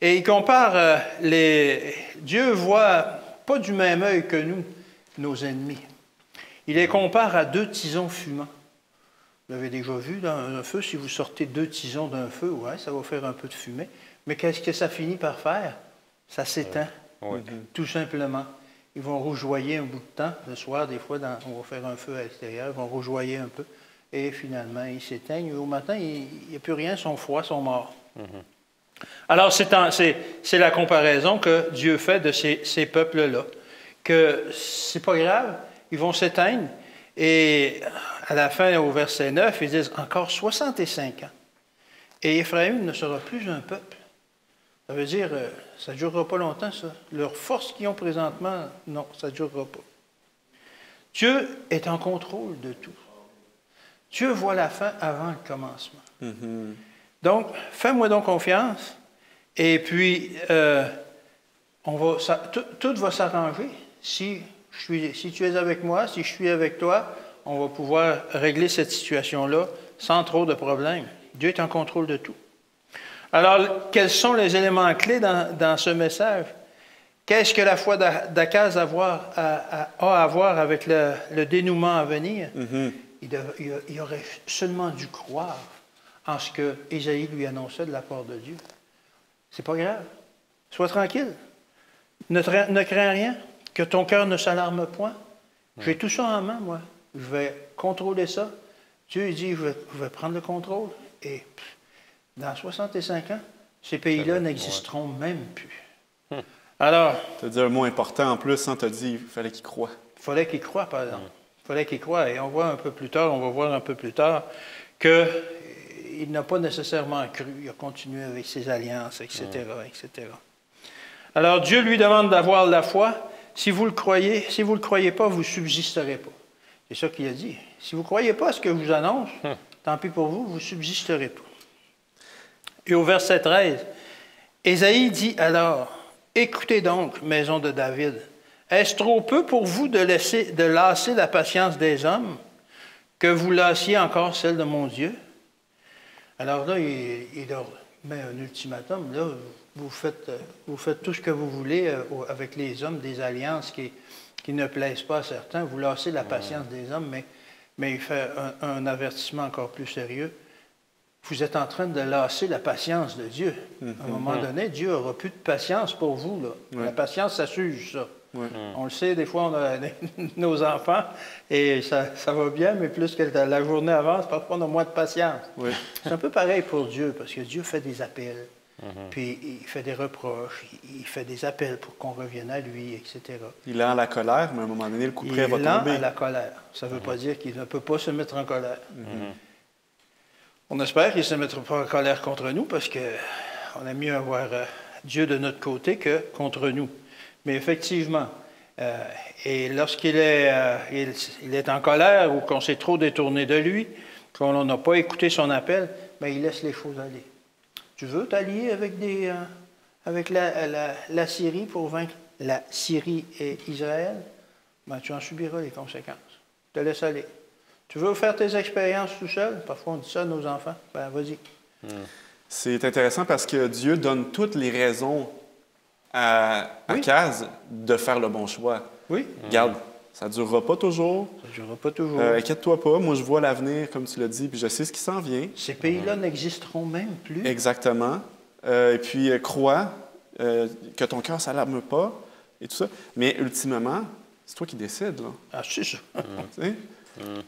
Et il compare Dieu voit pas du même œil que nous, nos ennemis. Il les compare à deux tisons fumants. Vous l'avez déjà vu dans un feu, si vous sortez deux tisons d'un feu, ouais, ça va faire un peu de fumée. Mais qu'est-ce que ça finit par faire? Ça s'éteint, tout simplement. Ils vont rougeoyer un bout de temps. Le soir, des fois, on va faire un feu à l'extérieur, ils vont rougeoyer un peu. Et finalement, ils s'éteignent. Au matin, il n'y a plus rien, ils sont froids, ils sont morts. Alors, c'est la comparaison que Dieu fait de ces peuples-là. Que c'est pas grave, ils vont s'éteindre. Et à la fin, au verset 9, ils disent encore 65 ans. Et Éphraïm ne sera plus un peuple. Ça veut dire, ça ne durera pas longtemps, ça. Leur force qu'ils ont présentement, non, ça ne durera pas. Dieu est en contrôle de tout. Dieu voit la fin avant le commencement. Donc, fais-moi donc confiance, et puis tout va s'arranger. Si tu es avec moi, si je suis avec toi, on va pouvoir régler cette situation-là sans trop de problèmes. Dieu est en contrôle de tout. Alors, quels sont les éléments clés dans ce message? Qu'est-ce que la foi d'Akaz a à voir avec le dénouement à venir? Il aurait seulement dû croire en ce que Ésaïe lui annonçait de la part de Dieu. C'est pas grave. Sois tranquille. Ne crains rien. Que ton cœur ne s'alarme point. J'ai tout ça en main, moi. Je vais contrôler ça. Dieu dit, je vais prendre le contrôle. Et dans 65 ans, ces pays-là n'existeront même plus. Alors... Tu as dit un mot important en plus, tu as dit qu'il fallait qu'il croie. Il fallait qu'il croie, par exemple. Il fallait qu'il croie. Et on va voir un peu plus tard qu'il n'a pas nécessairement cru. Il a continué avec ses alliances, etc., etc. Alors Dieu lui demande d'avoir la foi. Si vous le croyez pas, vous ne subsisterez pas. C'est ça qu'il a dit. Si vous ne croyez pas à ce que je vous annonce, tant pis pour vous, vous ne subsisterez pas. Et au verset 13, Ésaïe dit alors, « Écoutez donc, maison de David, est-ce trop peu pour vous de lasser la patience des hommes? que vous lassiez encore celle de mon Dieu. Alors là, il leur met un ultimatum. Là, vous faites tout ce que vous voulez avec les hommes, des alliances qui ne plaisent pas à certains. Vous lassez la patience des hommes, mais il fait un avertissement encore plus sérieux. Vous êtes en train de lasser la patience de Dieu. À un moment donné, Dieu n'aura plus de patience pour vous. Là. Ouais. La patience, ça s'use, ça. Ouais. On le sait, des fois, on a nos enfants et ça va bien, mais plus que la journée avance, parfois on a moins de patience. Oui. C'est un peu pareil pour Dieu, parce que Dieu fait des appels, puis il fait des reproches, il fait des appels pour qu'on revienne à lui, etc. Il est en la colère, mais à un moment donné, le coup près va Il est lent tomber. à la colère. Ça ne veut pas dire qu'il ne peut pas se mettre en colère. On espère qu'il ne se mettra pas en colère contre nous, parce qu'on aime mieux avoir Dieu de notre côté que contre nous. Mais effectivement, et lorsqu'il est, il est en colère ou qu'on s'est trop détourné de lui, qu'on n'a pas écouté son appel, bien, il laisse les choses aller. Tu veux t'allier avec la Syrie pour vaincre la Syrie et Israël? Bien, tu en subiras les conséquences. Te laisse aller. Tu veux faire tes expériences tout seul? Parfois, on dit ça à nos enfants. Ben, vas-y. C'est intéressant parce que Dieu donne toutes les raisons à Akaz de faire le bon choix. Oui. Regarde, ça ne durera pas toujours. Ça ne durera pas toujours. Inquiète-toi pas, moi je vois l'avenir, comme tu l'as dit, puis je sais ce qui s'en vient. Ces pays-là n'existeront même plus. Exactement. Et puis crois que ton cœur ne s'alarme pas et tout ça. Mais ultimement, c'est toi qui décides. Là. Ah, c'est ça. Tu sais?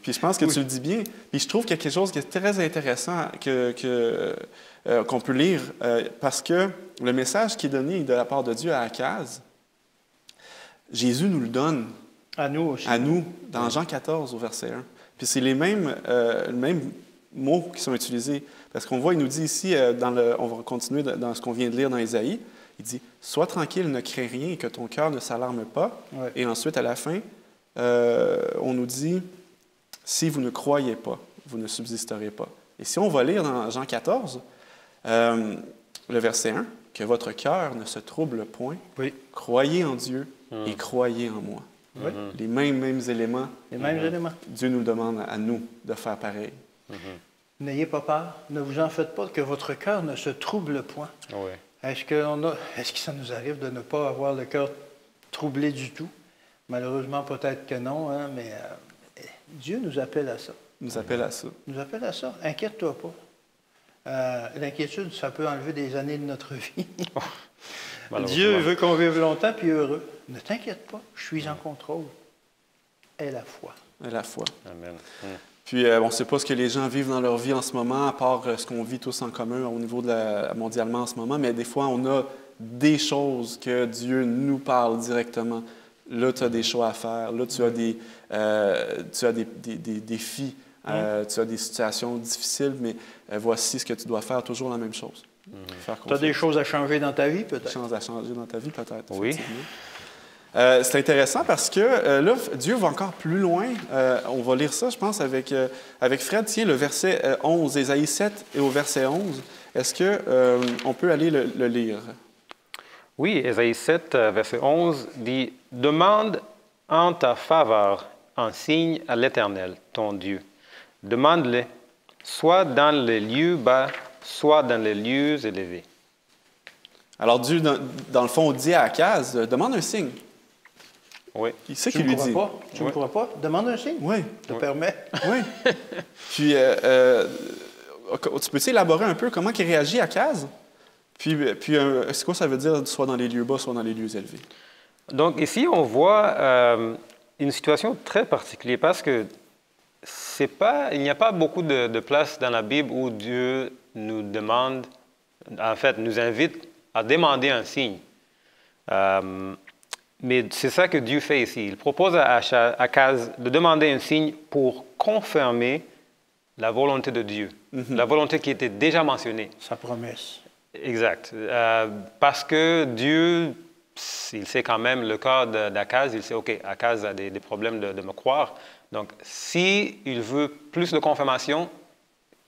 Puis je pense que tu le dis bien. Puis je trouve qu'il y a quelque chose qui est très intéressant qu'on peut lire parce que le message qui est donné de la part de Dieu à Akaz, Jésus nous le donne À nous aussi. à nous dans Jean 14 au verset 1. Puis c'est les mêmes mots qui sont utilisés. Parce qu'on voit, il nous dit ici, on va continuer dans ce qu'on vient de lire dans Ésaïe, il dit « Sois tranquille, ne crains rien et que ton cœur ne s'alarme pas. Ouais. Et ensuite, à la fin, on nous dit « Si vous ne croyez pas, vous ne subsisterez pas. » Et si on va lire dans Jean 14, le verset 1, « Que votre cœur ne se trouble point. Oui. Croyez en Dieu et croyez en moi. » Oui. Les mêmes éléments, Les mêmes éléments. Dieu nous demande à nous de faire pareil. N'ayez pas peur, ne vous en faites pas, que votre cœur ne se trouble point. Oui. Est-ce que ça nous arrive de ne pas avoir le cœur troublé du tout? Malheureusement, peut-être que non, hein, mais Dieu nous appelle à ça. Il nous appelle à ça. Il nous appelle à ça. Inquiète-toi pas. L'inquiétude, ça peut enlever des années de notre vie. Dieu veut qu'on vive longtemps puis heureux. Ne t'inquiète pas, je suis en contrôle. Aie la foi. À la foi. Amen. Puis, on ne sait pas ce que les gens vivent dans leur vie en ce moment, à part ce qu'on vit tous en commun au niveau mondialement en ce moment, mais des fois, on a des choses que Dieu nous parle directement. Là, tu as des choix à faire. Là, tu as des défis. Tu as des situations difficiles, mais voici ce que tu dois faire, toujours la même chose. Tu as des choses à changer dans ta vie, peut-être? Des choses à changer dans ta vie, peut-être. Oui. C'est intéressant parce que là, Dieu va encore plus loin. On va lire ça, je pense, avec Fred. Tiens, le verset 11, Ésaïe 7 et au verset 11. Est-ce qu'on peut aller le lire? Oui, Ésaïe 7, verset 11 dit « Demande en ta faveur un signe à l'Éternel, ton Dieu. Demande-le, soit dans les lieux bas, soit dans les lieux élevés. » Alors Dieu, dans le fond, dit à Akaz, demande un signe. Oui. Qui c'est qui lui dit? Tu ne crois pas? Demande un signe. Oui. Je te permets. Oui. Puis, tu peux-tu élaborer un peu comment il réagit Akaz? Puis c'est quoi ça veut dire, soit dans les lieux bas, soit dans les lieux élevés? Donc ici, on voit une situation très particulière parce que il n'y a pas beaucoup de place dans la Bible où Dieu nous demande, en fait, nous invite à demander un signe. Mais c'est ça que Dieu fait ici. Il propose à Akaz de demander un signe pour confirmer la volonté de Dieu, la volonté qui était déjà mentionnée. Sa promesse. Exact. Parce que Dieu, il sait quand même le cœur d'Akaz, il sait, OK, Akaz a des problèmes de me croire. Donc, s'il veut plus de confirmation,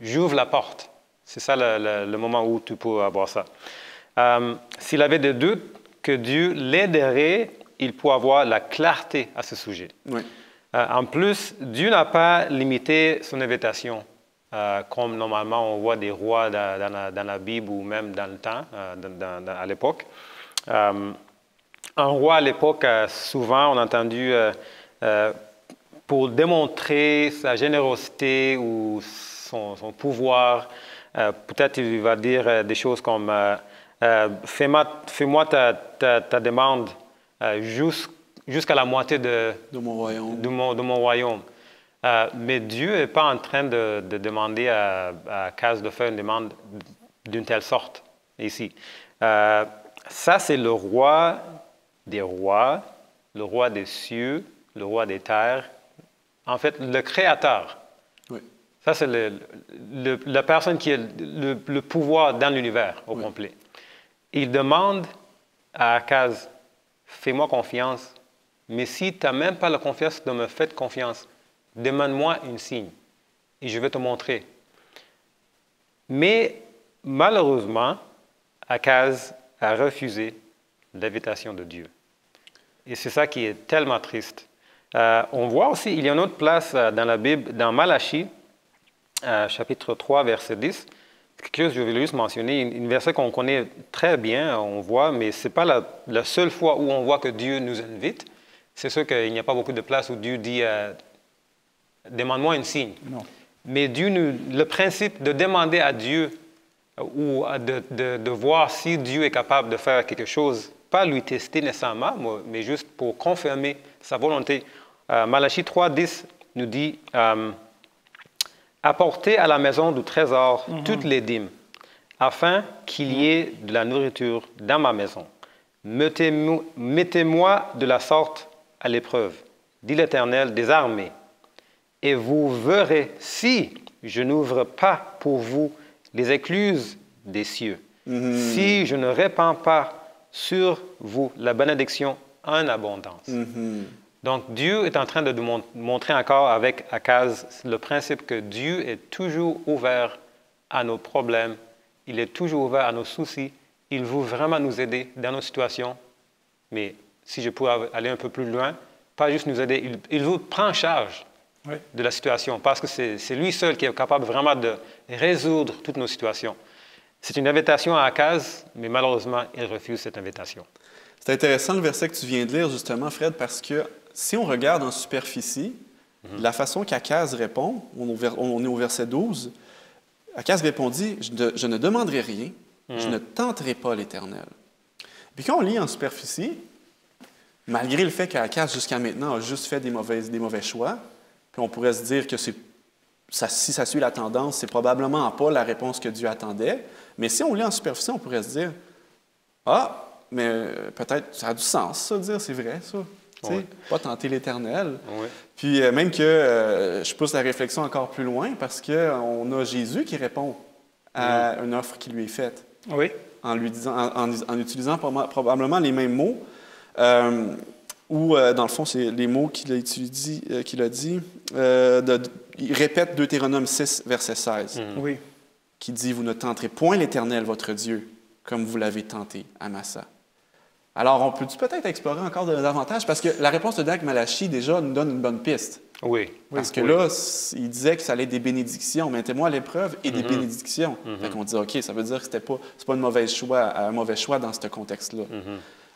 j'ouvre la porte. C'est ça le moment où tu peux avoir ça. S'il avait des doutes, que Dieu l'aiderait, il peut avoir la clarté à ce sujet. Oui. En plus, Dieu n'a pas limité son invitation, comme normalement on voit des rois dans la Bible ou même dans le temps, à l'époque. Un roi à l'époque, souvent on a entendu, pour démontrer sa générosité ou son pouvoir, peut-être il va dire des choses comme fais-moi ta demande jusqu'à la moitié de mon royaume. De mon royaume. Mais Dieu n'est pas en train de demander à Akaz de faire une demande d'une telle sorte ici. Ça, c'est le roi des rois, le roi des cieux, le roi des terres, en fait, le créateur. Oui. Ça, c'est la personne qui a le pouvoir dans l'univers au complet. Il demande à Akaz, fais-moi confiance, mais si tu n'as même pas la confiance de me faire confiance, demande-moi un signe et je vais te montrer. Mais malheureusement, Akaz a refusé l'invitation de Dieu. Et c'est ça qui est tellement triste. On voit aussi, il y a une autre place dans la Bible, dans Malachie, chapitre 3, verset 10, quelque chose que je vais juste mentionner, une verset qu'on connaît très bien, on voit, mais ce n'est pas la seule fois où on voit que Dieu nous invite. C'est sûr qu'il n'y a pas beaucoup de places où Dieu dit « demande-moi un signe ». Non. Mais le principe de demander à Dieu ou de voir si Dieu est capable de faire quelque chose, pas lui tester nécessairement, mais juste pour confirmer sa volonté. Malachie 3, 10 nous dit apportez à la maison du trésor toutes les dîmes, afin qu'il y ait de la nourriture dans ma maison. Mettez-moi de la sorte à l'épreuve, dit l'Éternel des armées, et vous verrez si je n'ouvre pas pour vous les écluses des cieux, si je ne répands pas sur vous la bénédiction en abondance. Donc, Dieu est en train de nous montrer encore avec Akaz le principe que Dieu est toujours ouvert à nos problèmes, il est toujours ouvert à nos soucis, il veut vraiment nous aider dans nos situations. Mais si je pourrais aller un peu plus loin, pas juste nous aider, il veut prendre charge de la situation parce que c'est lui seul qui est capable vraiment de résoudre toutes nos situations. C'est une invitation à Akaz, mais malheureusement, il refuse cette invitation. C'est intéressant le verset que tu viens de lire, justement, Fred, parce que si on regarde en superficie, la façon qu'Akaz répond, on est au verset 12, Akaz répondit, je ne demanderai rien, je ne tenterai pas l'Éternel. Puis quand on lit en superficie, malgré le fait qu'Akaz, jusqu'à maintenant, a juste fait des mauvais choix, puis on pourrait se dire que si ça suit la tendance, c'est probablement pas la réponse que Dieu attendait. Mais si on lit en superficie, on pourrait se dire, ah, mais peut-être ça a du sens, ça, de dire, c'est vrai, ça. Oui. Pas tenter l'Éternel. Oui. Puis même que je pousse la réflexion encore plus loin parce qu'on a Jésus qui répond à une offre qui lui est faite. Oui. En utilisant probablement les mêmes mots. Ou, dans le fond, c'est les mots qu'il a dit. Il répète Deutéronome 6, verset 16, oui. Qui dit « Vous ne tenterez point l'Éternel, votre Dieu, comme vous l'avez tenté à Massa. » Alors, on peut peut-être explorer encore davantage, parce que la réponse de Dak Malachi, déjà, nous donne une bonne piste. Oui. Parce que là, il disait que ça allait être des bénédictions. Mettez-moi à l'épreuve et des bénédictions. Fait qu'on dit « OK, ça veut dire que c'est pas un mauvais choix dans ce contexte-là.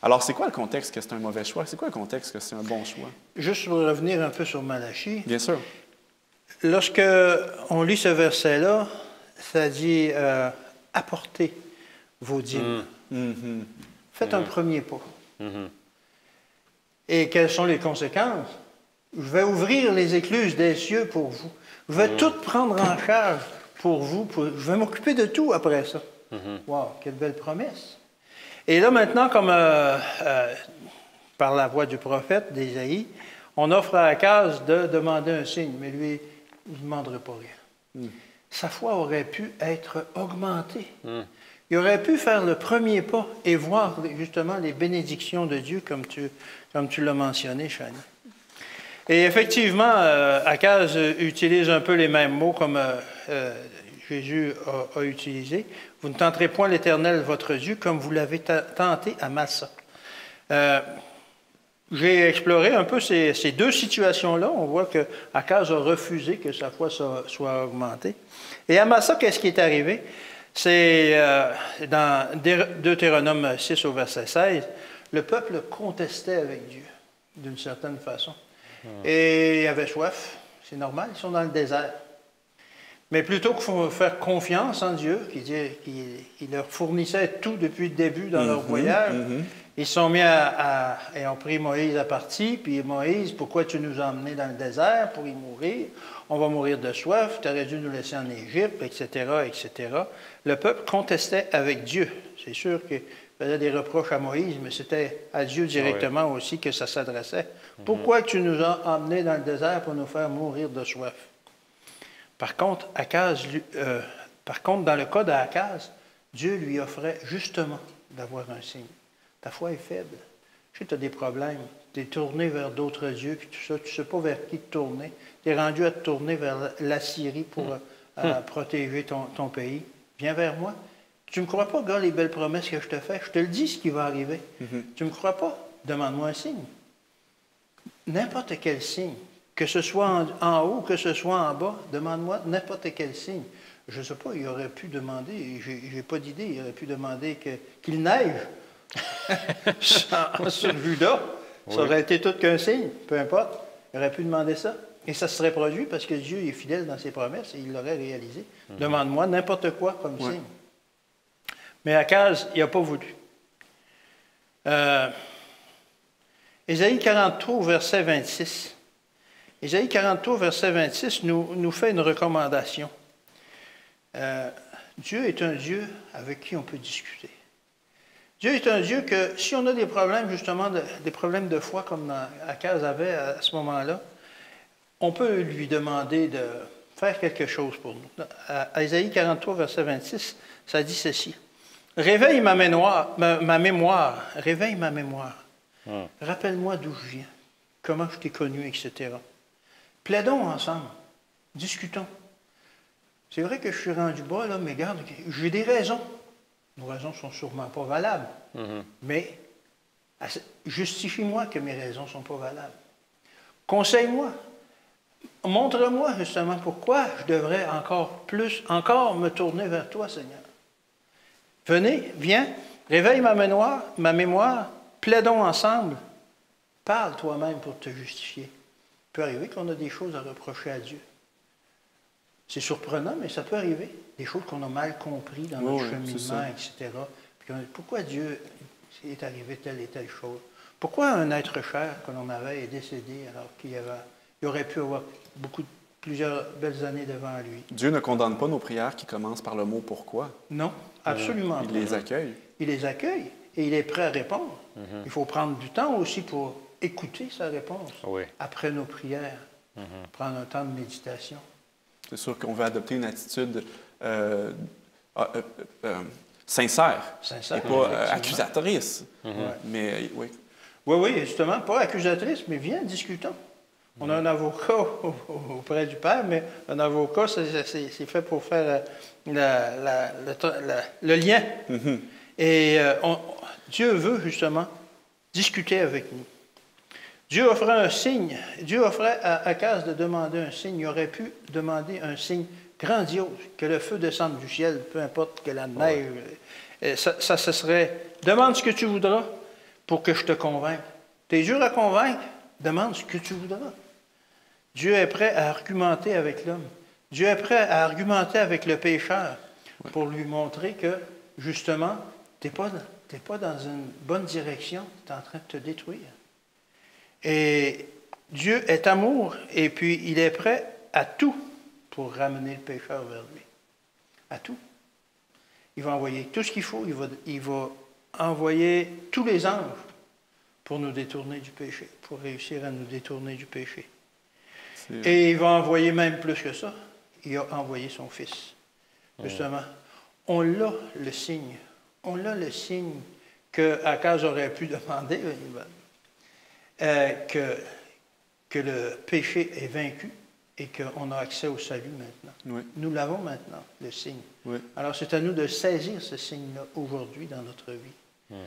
Alors, c'est quoi le contexte que c'est un mauvais choix? C'est quoi le contexte que c'est un bon choix? Juste pour revenir un peu sur Malachie. Bien sûr. Lorsque on lit ce verset-là, ça dit apportez vos dîmes. Faites un premier pas. Et quelles sont les conséquences? Je vais ouvrir les écluses des cieux pour vous. Je vais tout prendre en charge pour vous. Je vais m'occuper de tout après ça. Wow, quelle belle promesse! Et là, maintenant, comme par la voix du prophète d'Ésaïe, on offre à Akaz de demander un signe, mais lui, il ne demanderait pas rien. Sa foi aurait pu être augmentée. Il aurait pu faire le premier pas et voir justement les bénédictions de Dieu, comme tu l'as mentionné, Shani. Et effectivement, Akaz utilise un peu les mêmes mots comme Jésus a utilisé. Vous ne tenterez point l'Éternel, votre Dieu, comme vous l'avez tenté à Massa. j'ai exploré un peu ces deux situations-là. On voit que Akaz a refusé que sa foi soit augmentée. Et Amasa, qu'est-ce qui est arrivé? C'est dans Deutéronome 6 au verset 16, le peuple contestait avec Dieu, d'une certaine façon. Et il avait soif, c'est normal, ils sont dans le désert. Mais plutôt que faire confiance en Dieu, qui leur fournissait tout depuis le début dans leur voyage, ils se sont mis et ont pris Moïse à partie, puis Moïse, pourquoi tu nous as emmenés dans le désert pour y mourir? On va mourir de soif, tu aurais dû nous laisser en Égypte, etc., etc. Le peuple contestait avec Dieu. C'est sûr qu'il faisait des reproches à Moïse, mais c'était à Dieu directement aussi que ça s'adressait. Pourquoi tu nous as emmenés dans le désert pour nous faire mourir de soif? Par contre, dans le cas d'Akaz, Dieu lui offrait justement d'avoir un signe. Ta foi est faible. Je sais que tu as des problèmes. Tu es tourné vers d'autres dieux, puis tout ça. Tu ne sais pas vers qui te tourner. Tu es rendu à te tourner vers l'Assyrie pour protéger ton pays. Viens vers moi. Tu ne me crois pas, gars, les belles promesses que je te fais? Je te le dis, ce qui va arriver. Tu ne me crois pas? Demande-moi un signe. N'importe quel signe. Que ce soit en haut, que ce soit en bas, demande-moi n'importe quel signe. Je ne sais pas, il aurait pu demander, j'ai pas d'idée, il aurait pu demander qu'il neige sur Juda. Ça aurait été tout qu'un signe, peu importe. Il aurait pu demander ça. Et ça se serait produit parce que Dieu est fidèle dans ses promesses et il l'aurait réalisé. Demande-moi n'importe quoi comme signe. Mais Akaz, il n'a pas voulu. Ésaïe 43, verset 26. Ésaïe 43, verset 26 nous fait une recommandation. Dieu est un Dieu avec qui on peut discuter. Dieu est un Dieu que, si on a des problèmes, justement, des problèmes de foi, comme Akaz avait à ce moment-là, on peut lui demander de faire quelque chose pour nous. À Ésaïe 43, verset 26, ça dit ceci. « Réveille ma mémoire, réveille ma mémoire. Rappelle-moi d'où je viens, comment je t'ai connu, etc. » Plaidons ensemble, discutons. C'est vrai que je suis rendu bas, là, mais regarde, j'ai des raisons. Nos raisons ne sont sûrement pas valables, mais justifie-moi que mes raisons ne sont pas valables. Conseille-moi. Montre-moi justement pourquoi je devrais encore me tourner vers toi, Seigneur. Venez, viens, réveille ma mémoire, plaidons ensemble. Parle toi-même pour te justifier. Il peut arriver qu'on a des choses à reprocher à Dieu. C'est surprenant, mais ça peut arriver. Des choses qu'on a mal compris dans notre cheminement, etc. Puis pourquoi Dieu est arrivé telle et telle chose? Pourquoi un être cher que l'on avait est décédé alors qu'il aurait pu avoir plusieurs belles années devant lui? Dieu ne condamne pas nos prières qui commencent par le mot « pourquoi ». Non, absolument pas. Il les accueille. Il les accueille et il est prêt à répondre. Il faut prendre du temps aussi pour écouter sa réponse après nos prières. Prendre un temps de méditation. C'est sûr qu'on veut adopter une attitude sincère et pas accusatrice. Mais oui. Oui, justement, pas accusatrice, mais viens, discutons. On a un avocat auprès du Père, mais un avocat, c'est fait pour faire le lien. Et Dieu veut justement discuter avec nous. Dieu offrait un signe. Dieu offrait à Akaz de demander un signe. Il aurait pu demander un signe grandiose, que le feu descende du ciel, peu importe que la neige. Ça serait, demande ce que tu voudras pour que je te convainque. Tu es dur à convaincre? Demande ce que tu voudras. Dieu est prêt à argumenter avec l'homme. Dieu est prêt à argumenter avec le pécheur pour lui montrer que, justement, tu n'es pas dans une bonne direction, tu es en train de te détruire. Et Dieu est amour, et puis il est prêt à tout pour ramener le pécheur vers lui. À tout. Il va envoyer tout ce qu'il faut, il va envoyer tous les anges pour nous détourner du péché, pour réussir à nous détourner du péché. Et il va envoyer même plus que ça. Il a envoyé son Fils. Justement, on l'a le signe. On a le signe que Akaz aurait pu demander, que le péché est vaincu et qu'on a accès au salut maintenant. Nous l'avons maintenant, le signe. Alors c'est à nous de saisir ce signe-là aujourd'hui dans notre vie.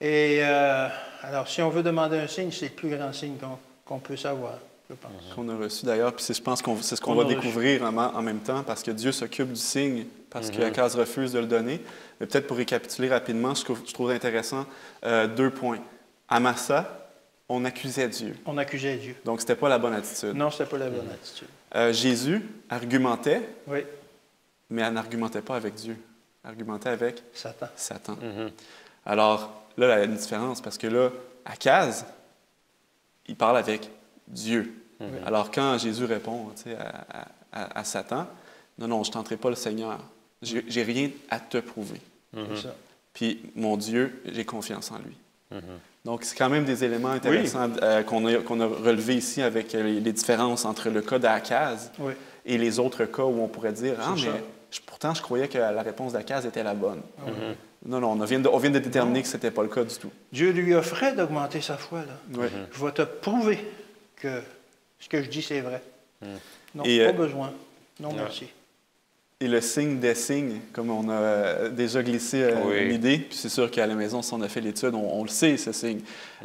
Et alors, si on veut demander un signe, c'est le plus grand signe qu'on peut savoir, je pense. Qu'on a reçu d'ailleurs, puis je pense que c'est ce qu'on Qu'on va a découvrir en même temps, parce que Dieu s'occupe du signe, parce que Akaz refuse de le donner. Mais peut-être pour récapituler rapidement, je trouve intéressant 2 points. À Massa, on accusait Dieu. On accusait Dieu. Donc, ce n'était pas la bonne attitude. Non, ce n'était pas la bonne attitude. Jésus argumentait, Oui, mais elle n'argumentait pas avec Dieu. Elle argumentait avec Satan. Satan. Alors, là, il y a une différence, parce que là, Akaz, il parle avec Dieu. Alors, quand Jésus répond à Satan, non, je ne tenterai pas le Seigneur. J'ai rien à te prouver. C'est ça. Puis, mon Dieu, j'ai confiance en lui. Donc, c'est quand même des éléments intéressants qu'on a relevés ici avec les différences entre le cas d'Akaz et les autres cas où on pourrait dire « Ah, mais pourtant, je croyais que la réponse d'Akaz était la bonne. Non, on vient de déterminer que ce n'était pas le cas du tout. Dieu lui offrait d'augmenter sa foi. Là. Oui. Je vais te prouver que ce que je dis, c'est vrai. Non, Et, pas besoin. Non, merci. Et le signe des signes, comme on a déjà glissé l'idée, puis c'est sûr qu'à la maison, si on a fait l'étude, on le sait, ce signe.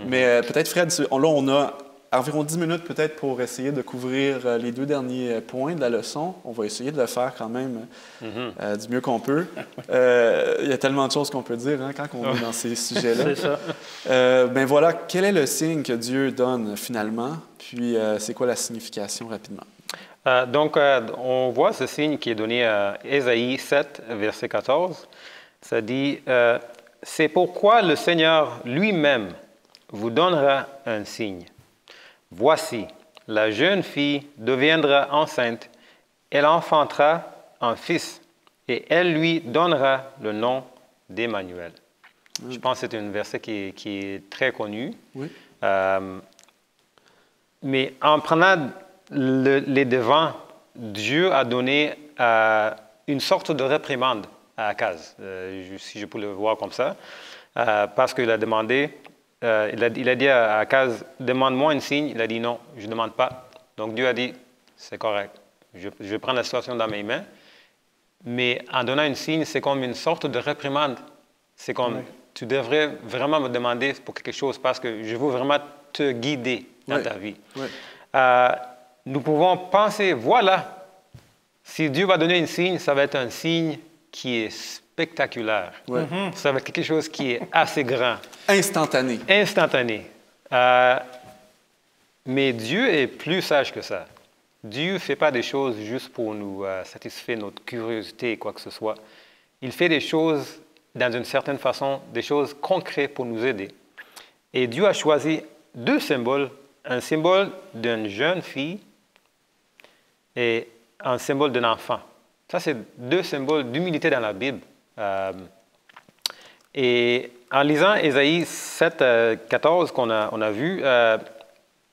Mais peut-être, Fred, là, on a environ 10 minutes peut-être pour essayer de couvrir les 2 derniers points de la leçon. On va essayer de le faire quand même du mieux qu'on peut. Il y a tellement de choses qu'on peut dire quand on est dans ces sujets-là. C'est ça. Ben voilà, quel est le signe que Dieu donne finalement? Puis c'est quoi la signification rapidement? Donc, on voit ce signe qui est donné à Ésaïe 7, verset 14. Ça dit, « C'est pourquoi le Seigneur lui-même vous donnera un signe. Voici, la jeune fille deviendra enceinte, elle enfantera un fils, et elle lui donnera le nom d'Emmanuel. » Je pense que c'est un verset qui est très connu. Oui. Mais en prenant les devants, Dieu a donné une sorte de réprimande à Akaz, si je peux le voir comme ça, parce qu'il a demandé, il a dit à Akaz, demande-moi un signe. Il a dit non, je ne demande pas. Donc Dieu a dit, c'est correct, je vais prendre la situation dans mes mains, mais en donnant un signe, c'est comme une sorte de réprimande. C'est comme, tu devrais vraiment me demander pour quelque chose parce que je veux vraiment te guider dans ta vie. Oui. Nous pouvons penser, voilà, si Dieu va donner un signe, ça va être un signe qui est spectaculaire. Oui. Ça va être quelque chose qui est assez grand. Instantané. Instantané. Mais Dieu est plus sage que ça. Dieu ne fait pas des choses juste pour nous satisfaire notre curiosité, quoi que ce soit. Il fait des choses, dans une certaine façon, des choses concrètes pour nous aider. Et Dieu a choisi 2 symboles, un symbole d'une jeune fille et un symbole d'un enfant. Ça, c'est 2 symboles d'humilité dans la Bible. Et en lisant Ésaïe 7, 14 qu'on a vu,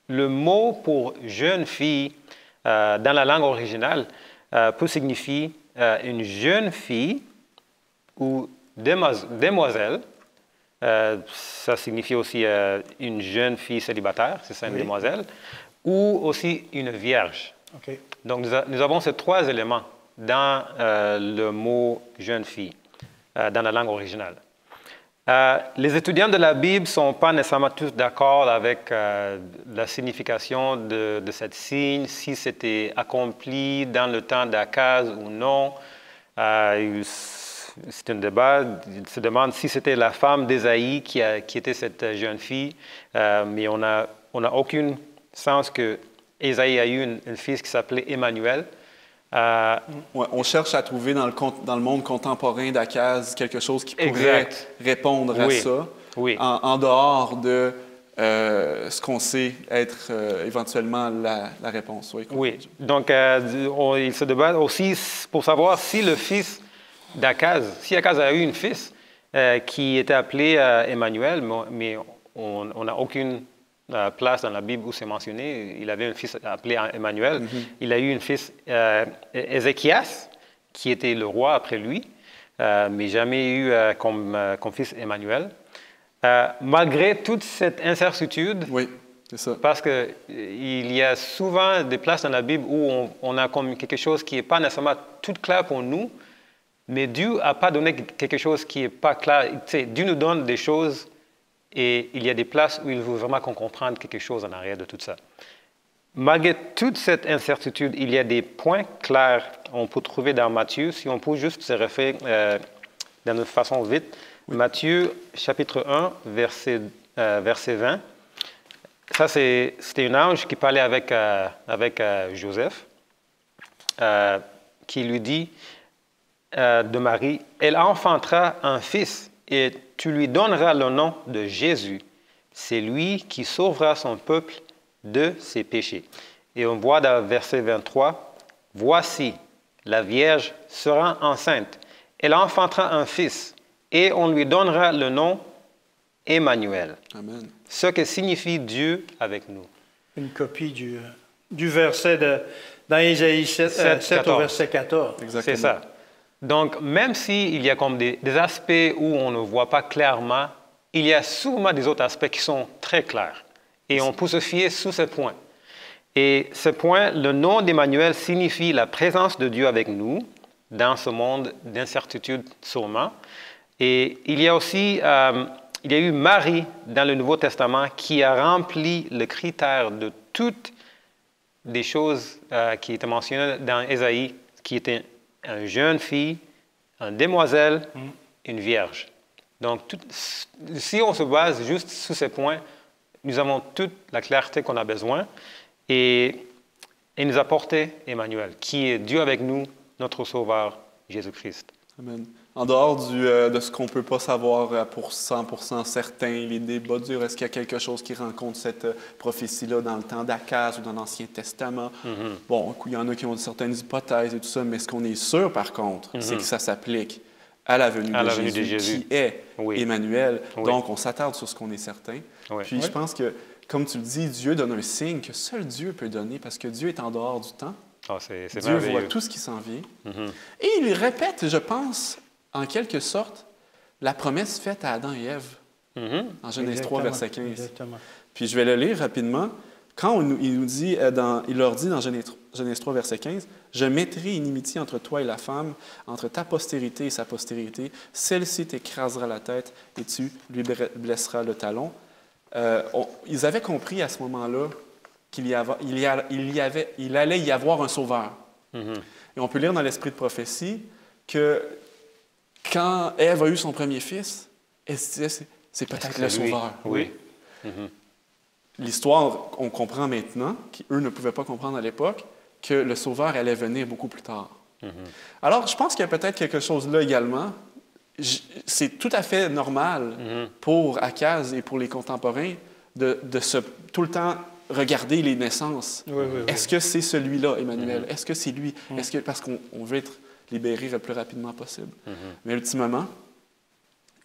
le mot pour jeune fille dans la langue originale peut signifier une jeune fille ou demoiselle. Ça signifie aussi une jeune fille célibataire, c'est ça, une demoiselle, ou aussi une vierge. Okay. Donc, nous avons ces 3 éléments dans le mot jeune fille, dans la langue originale. Les étudiants de la Bible ne sont pas nécessairement tous d'accord avec la signification de cette signe, si c'était accompli dans le temps d'Akaz ou non. C'est un débat. Ils se demandent si c'était la femme d'Ésaïe qui était cette jeune fille, mais on n'a aucun sens que Ésaïe a eu un fils qui s'appelait Emmanuel. On cherche à trouver dans le monde contemporain d'Akaz quelque chose qui pourrait répondre à ça, en dehors de ce qu'on sait être éventuellement la réponse. Oui, donc il se débat aussi pour savoir si le fils d'Akaz, si Akaz a eu un fils qui était appelé Emmanuel, mais on n'a aucune place dans la Bible où c'est mentionné. Il avait un fils appelé Emmanuel. Il a eu un fils Ézéchias, qui était le roi après lui, mais jamais eu comme fils Emmanuel. Malgré toute cette incertitude, c'est ça. Parce qu'il y a souvent des places dans la Bible où on a comme quelque chose qui n'est pas nécessairement tout clair pour nous, mais Dieu n'a pas donné quelque chose qui n'est pas clair. Tu sais, Dieu nous donne des choses Et il y a des places où il veut vraiment qu'on comprenne quelque chose en arrière de tout ça. Malgré toute cette incertitude, il y a des points clairs qu'on peut trouver dans Matthieu. Si on peut juste se référer d'une façon vite. Oui. Matthieu, chapitre 1, verset 20. Ça, c'était un ange qui parlait avec Joseph, qui lui dit de Marie, « Elle enfantera un fils, et tu lui donneras le nom de Jésus. C'est lui qui sauvera son peuple de ses péchés. » Et on voit dans le verset 23, « Voici, la Vierge sera enceinte. Elle enfantera un fils, et on lui donnera le nom Emmanuel. » Amen. Ce que signifie Dieu avec nous. Une copie du verset dans Ésaïe 7 au verset 14. Exactement. C'est ça. Donc, même s'il y a comme des aspects où on ne voit pas clairement, il y a souvent des autres aspects qui sont très clairs. Et on peut se fier sur ce point. Et ce point, le nom d'Emmanuel signifie la présence de Dieu avec nous dans ce monde d'incertitude sûrement. Et il y a aussi, il y a eu Marie dans le Nouveau Testament qui a rempli le critère de toutes les choses qui étaient mentionnées dans Ésaïe, qui était une jeune fille, une demoiselle, une vierge. Donc, si on se base juste sur ces points, nous avons toute la clarté qu'on a besoin et il nous a porté Emmanuel, qui est Dieu avec nous, notre Sauveur, Jésus-Christ. Amen. En dehors de ce qu'on ne peut pas savoir pour 100% certain, les débats durs, est-ce qu'il y a quelque chose qui rencontre cette prophétie-là dans le temps d'Akaz ou dans l'Ancien Testament? Bon, il y en a qui ont certaines hypothèses et tout ça, mais ce qu'on est sûr, par contre, c'est que ça s'applique à la venue de Jésus, qui est Emmanuel. Oui. Donc, on s'attarde sur ce qu'on est certain. Oui. Puis, je pense que, comme tu le dis, Dieu donne un signe que seul Dieu peut donner parce que Dieu est en dehors du temps. Oh, c'est Dieu voit tout ce qui s'en vient. Et il lui répète, je pense, en quelque sorte, la promesse faite à Adam et Ève en Genèse 3, verset 15. Exactement. Puis je vais le lire rapidement. Quand il nous dit, il leur dit dans Genèse 3, verset 15, « Je mettrai inimitié entre toi et la femme, entre ta postérité et sa postérité. Celle-ci t'écrasera la tête et tu lui blesseras le talon. » Ils avaient compris à ce moment-là qu'il allait y avoir un sauveur. Et on peut lire dans l'esprit de prophétie que quand Ève a eu son premier fils, elle se disait, c'est peut-être le sauveur. Oui. L'histoire, on comprend maintenant, qu'eux ne pouvaient pas comprendre à l'époque, que le sauveur allait venir beaucoup plus tard. Alors, je pense qu'il y a peut-être quelque chose là également. C'est tout à fait normal pour Akaz et pour les contemporains de tout le temps regarder les naissances. Est-ce que c'est celui-là, Emmanuel? Est-ce que c'est lui? Est-ce que, parce qu'on veut être libéré le plus rapidement possible. Mais ultimement,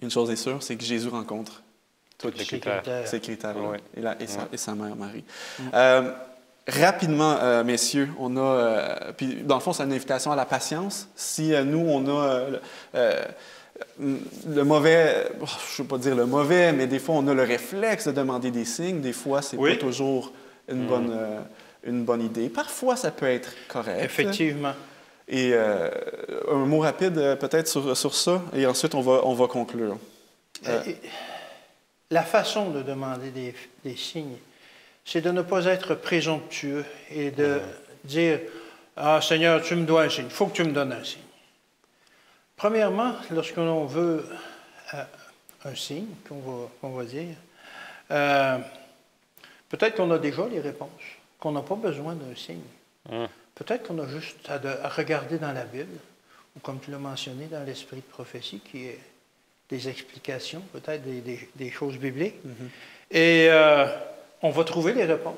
une chose est sûre, c'est que Jésus rencontre tous ces critères-là et sa mère Marie. Rapidement, messieurs, on a... puis dans le fond, c'est une invitation à la patience. Si nous, on a le mauvais... je ne veux pas dire le mauvais, mais des fois, on a le réflexe de demander des signes. Des fois, c'est pas toujours une bonne idée. Parfois, ça peut être correct. Effectivement. Et un mot rapide peut-être sur ça, et ensuite on va conclure. La façon de demander des signes, c'est de ne pas être présomptueux et de dire « Ah, Seigneur, tu me dois un signe, il faut que tu me donnes un signe. » Premièrement, lorsque l'on veut un signe, qu'on va dire, peut-être qu'on a déjà les réponses, qu'on n'a pas besoin d'un signe. Peut-être qu'on a juste à regarder dans la Bible, ou comme tu l'as mentionné, dans l'esprit de prophétie, qui est des explications, peut-être des choses bibliques. Et on va trouver les réponses.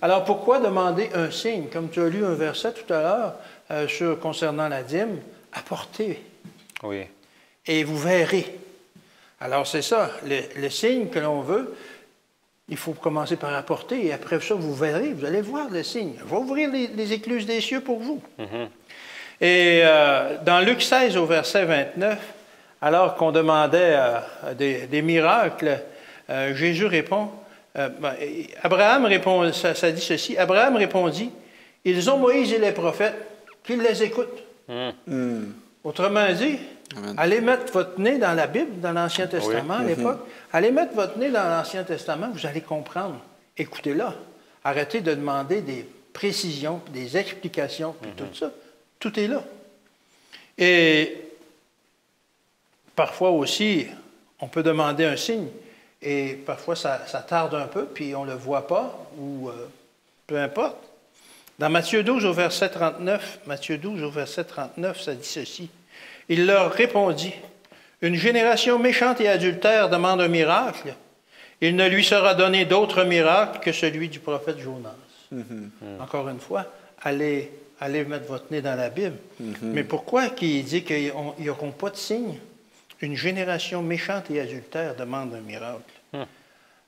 Alors, pourquoi demander un signe? Comme tu as lu un verset tout à l'heure concernant la dîme, apportez. Oui. Et vous verrez. Alors, c'est ça, le signe que l'on veut. Il faut commencer par apporter et après ça, vous verrez, vous allez voir le signe. Il va ouvrir les écluses des cieux pour vous. Et dans Luc 16, au verset 29, alors qu'on demandait des miracles, Jésus répond, Abraham répond, ça dit ceci, Abraham répondit, ils ont Moïse et les prophètes, qu'ils les écoutent. Autrement dit, Amen. Allez mettre votre nez dans la Bible, dans l'Ancien Testament à l'époque. Allez mettre votre nez dans l'Ancien Testament, vous allez comprendre. Écoutez-là. Arrêtez de demander des précisions, des explications, puis tout ça. Tout est là. Et parfois aussi, on peut demander un signe, et parfois ça tarde un peu, puis on ne le voit pas, ou peu importe. Dans Matthieu 12 au verset 39, ça dit ceci. Il leur répondit, « Une génération méchante et adultère demande un miracle. Il ne lui sera donné d'autre miracle que celui du prophète Jonas. Encore une fois, allez mettre votre nez dans la Bible. Mais pourquoi il dit qu'ils n'auront pas de signe? Une génération méchante et adultère demande un miracle.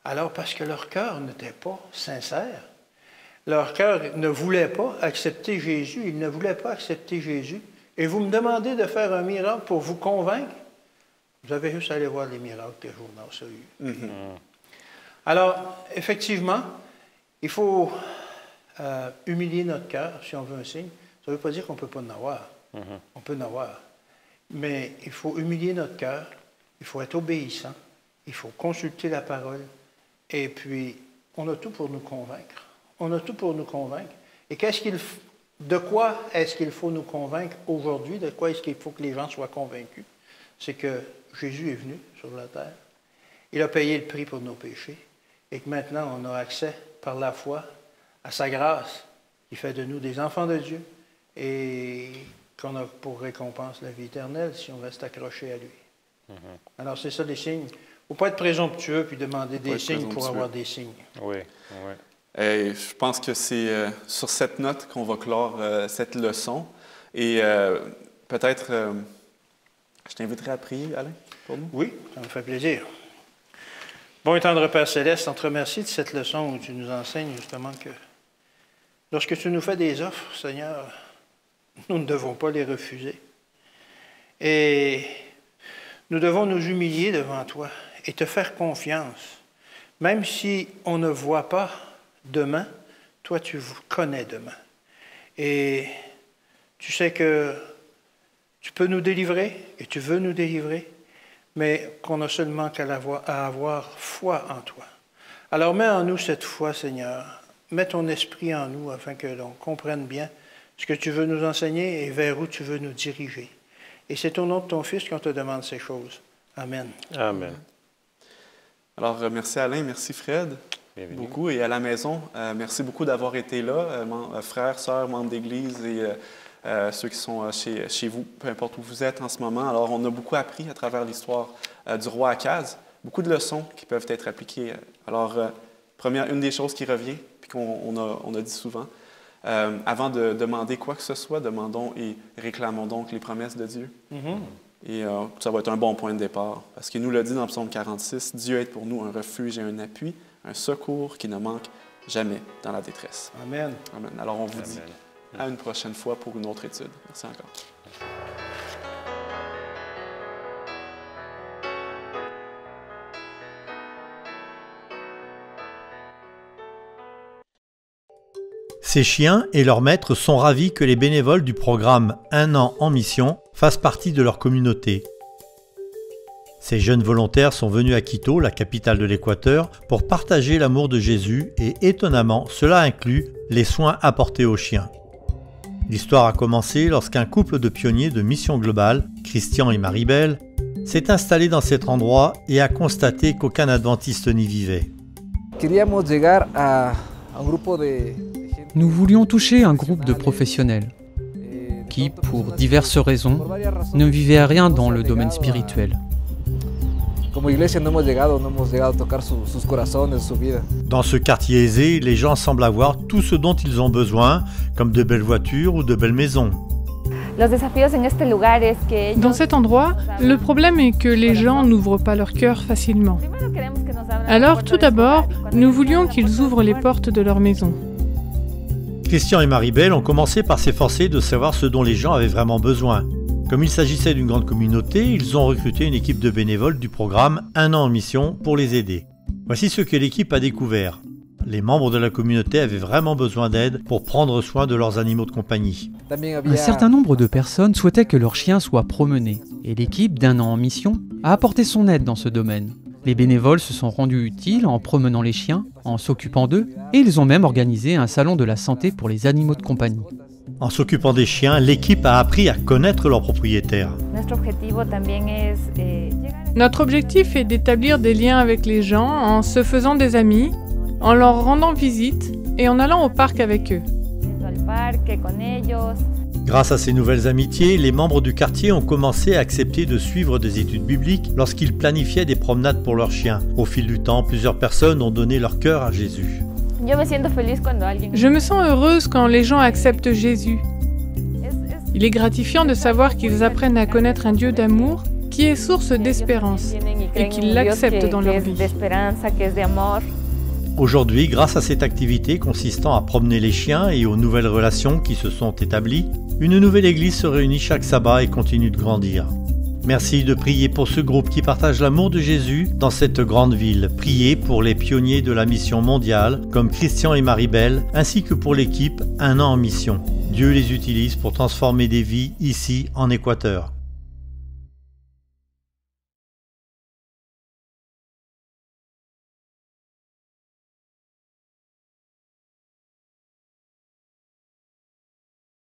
Alors, parce que leur cœur n'était pas sincère. Leur cœur ne voulait pas accepter Jésus. Ils ne voulaient pas accepter Jésus. Et vous me demandez de faire un miracle pour vous convaincre? Vous avez juste à aller voir les miracles que Jonas a eus. Alors, effectivement, il faut humilier notre cœur si on veut un signe. Ça ne veut pas dire qu'on ne peut pas en avoir. On peut en avoir. Mais il faut humilier notre cœur, il faut être obéissant, il faut consulter la parole, et puis on a tout pour nous convaincre. On a tout pour nous convaincre. Et de quoi est-ce qu'il faut nous convaincre aujourd'hui? De quoi est-ce qu'il faut que les gens soient convaincus? C'est que Jésus est venu sur la terre. Il a payé le prix pour nos péchés. Et que maintenant, on a accès par la foi à sa grâce, qui fait de nous des enfants de Dieu, et qu'on a pour récompense la vie éternelle si on reste accroché à lui. Alors, c'est ça les signes. Il ne faut pas être présomptueux puis demander des signes pour avoir des signes. Oui. Et je pense que c'est sur cette note qu'on va clore cette leçon. Et peut-être, je t'inviterai à prier, Alain, pour nous. Oui, ça me fait plaisir. Bon et tendre Père Céleste, on te remercie de cette leçon où tu nous enseignes justement que lorsque tu nous fais des offres, Seigneur, nous ne devons pas les refuser. Et nous devons nous humilier devant toi et te faire confiance. Même si on ne voit pas demain, toi tu connais demain. Et tu sais que tu peux nous délivrer et tu veux nous délivrer, mais qu'on a seulement qu'à avoir foi en toi. Alors mets en nous cette foi, Seigneur. Mets ton esprit en nous afin que l'on comprenne bien ce que tu veux nous enseigner et vers où tu veux nous diriger. Et c'est au nom de ton Fils qu'on te demande ces choses. Amen. Amen. Alors, merci Alain, merci Fred. Bienvenue. Beaucoup. Et à la maison, merci beaucoup d'avoir été là, frères, sœurs, membres d'Église et ceux qui sont chez vous, peu importe où vous êtes en ce moment. Alors, on a beaucoup appris à travers l'histoire du roi Akaz, beaucoup de leçons qui peuvent être appliquées. Alors, une des choses qui revient, puis qu'on a dit souvent, avant de demander quoi que ce soit, demandons et réclamons donc les promesses de Dieu. Et ça va être un bon point de départ. Parce qu'il nous l'a dit dans le psaume 46, Dieu est pour nous un refuge et un appui, un secours qui ne manque jamais dans la détresse. Amen. Amen. Alors on vous dit à une prochaine fois pour une autre étude. Merci encore. Ces chiens et leurs maîtres sont ravis que les bénévoles du programme Un an en mission fassent partie de leur communauté. Ces jeunes volontaires sont venus à Quito, la capitale de l'Équateur, pour partager l'amour de Jésus et étonnamment, cela inclut les soins apportés aux chiens. L'histoire a commencé lorsqu'un couple de pionniers de Mission Globale, Christian et Maribel, s'est installé dans cet endroit et a constaté qu'aucun adventiste n'y vivait. Nous voulions toucher un groupe de professionnels qui, pour diverses raisons, ne vivaient rien dans le domaine spirituel. Dans ce quartier aisé, les gens semblent avoir tout ce dont ils ont besoin, comme de belles voitures ou de belles maisons. Dans cet endroit, le problème est que les gens n'ouvrent pas leur cœur facilement. Alors, tout d'abord, nous voulions qu'ils ouvrent les portes de leur maison. Christian et Maribel ont commencé par s'efforcer de savoir ce dont les gens avaient vraiment besoin. Comme il s'agissait d'une grande communauté, ils ont recruté une équipe de bénévoles du programme Un an en mission pour les aider. Voici ce que l'équipe a découvert. Les membres de la communauté avaient vraiment besoin d'aide pour prendre soin de leurs animaux de compagnie. Un certain nombre de personnes souhaitaient que leurs chiens soient promenés Et l'équipe d'Un an en mission a apporté son aide dans ce domaine. Les bénévoles se sont rendus utiles en promenant les chiens, en s'occupant d'eux, et ils ont même organisé un salon de la santé pour les animaux de compagnie. En s'occupant des chiens, l'équipe a appris à connaître leurs propriétaires. Notre objectif est d'établir des liens avec les gens en se faisant des amis, en leur rendant visite et en allant au parc avec eux. Grâce à ces nouvelles amitiés, les membres du quartier ont commencé à accepter de suivre des études bibliques lorsqu'ils planifiaient des promenades pour leurs chiens. Au fil du temps, plusieurs personnes ont donné leur cœur à Jésus. Je me sens heureuse quand les gens acceptent Jésus. Il est gratifiant de savoir qu'ils apprennent à connaître un Dieu d'amour qui est source d'espérance et qu'ils l'acceptent dans leur vie. Aujourd'hui, grâce à cette activité consistant à promener les chiens et aux nouvelles relations qui se sont établies, une nouvelle église se réunit chaque sabbat et continue de grandir. Merci de prier pour ce groupe qui partage l'amour de Jésus dans cette grande ville. Priez pour les pionniers de la mission mondiale, comme Christian et Marie-Belle, ainsi que pour l'équipe Un an en mission. Dieu les utilise pour transformer des vies ici en Équateur.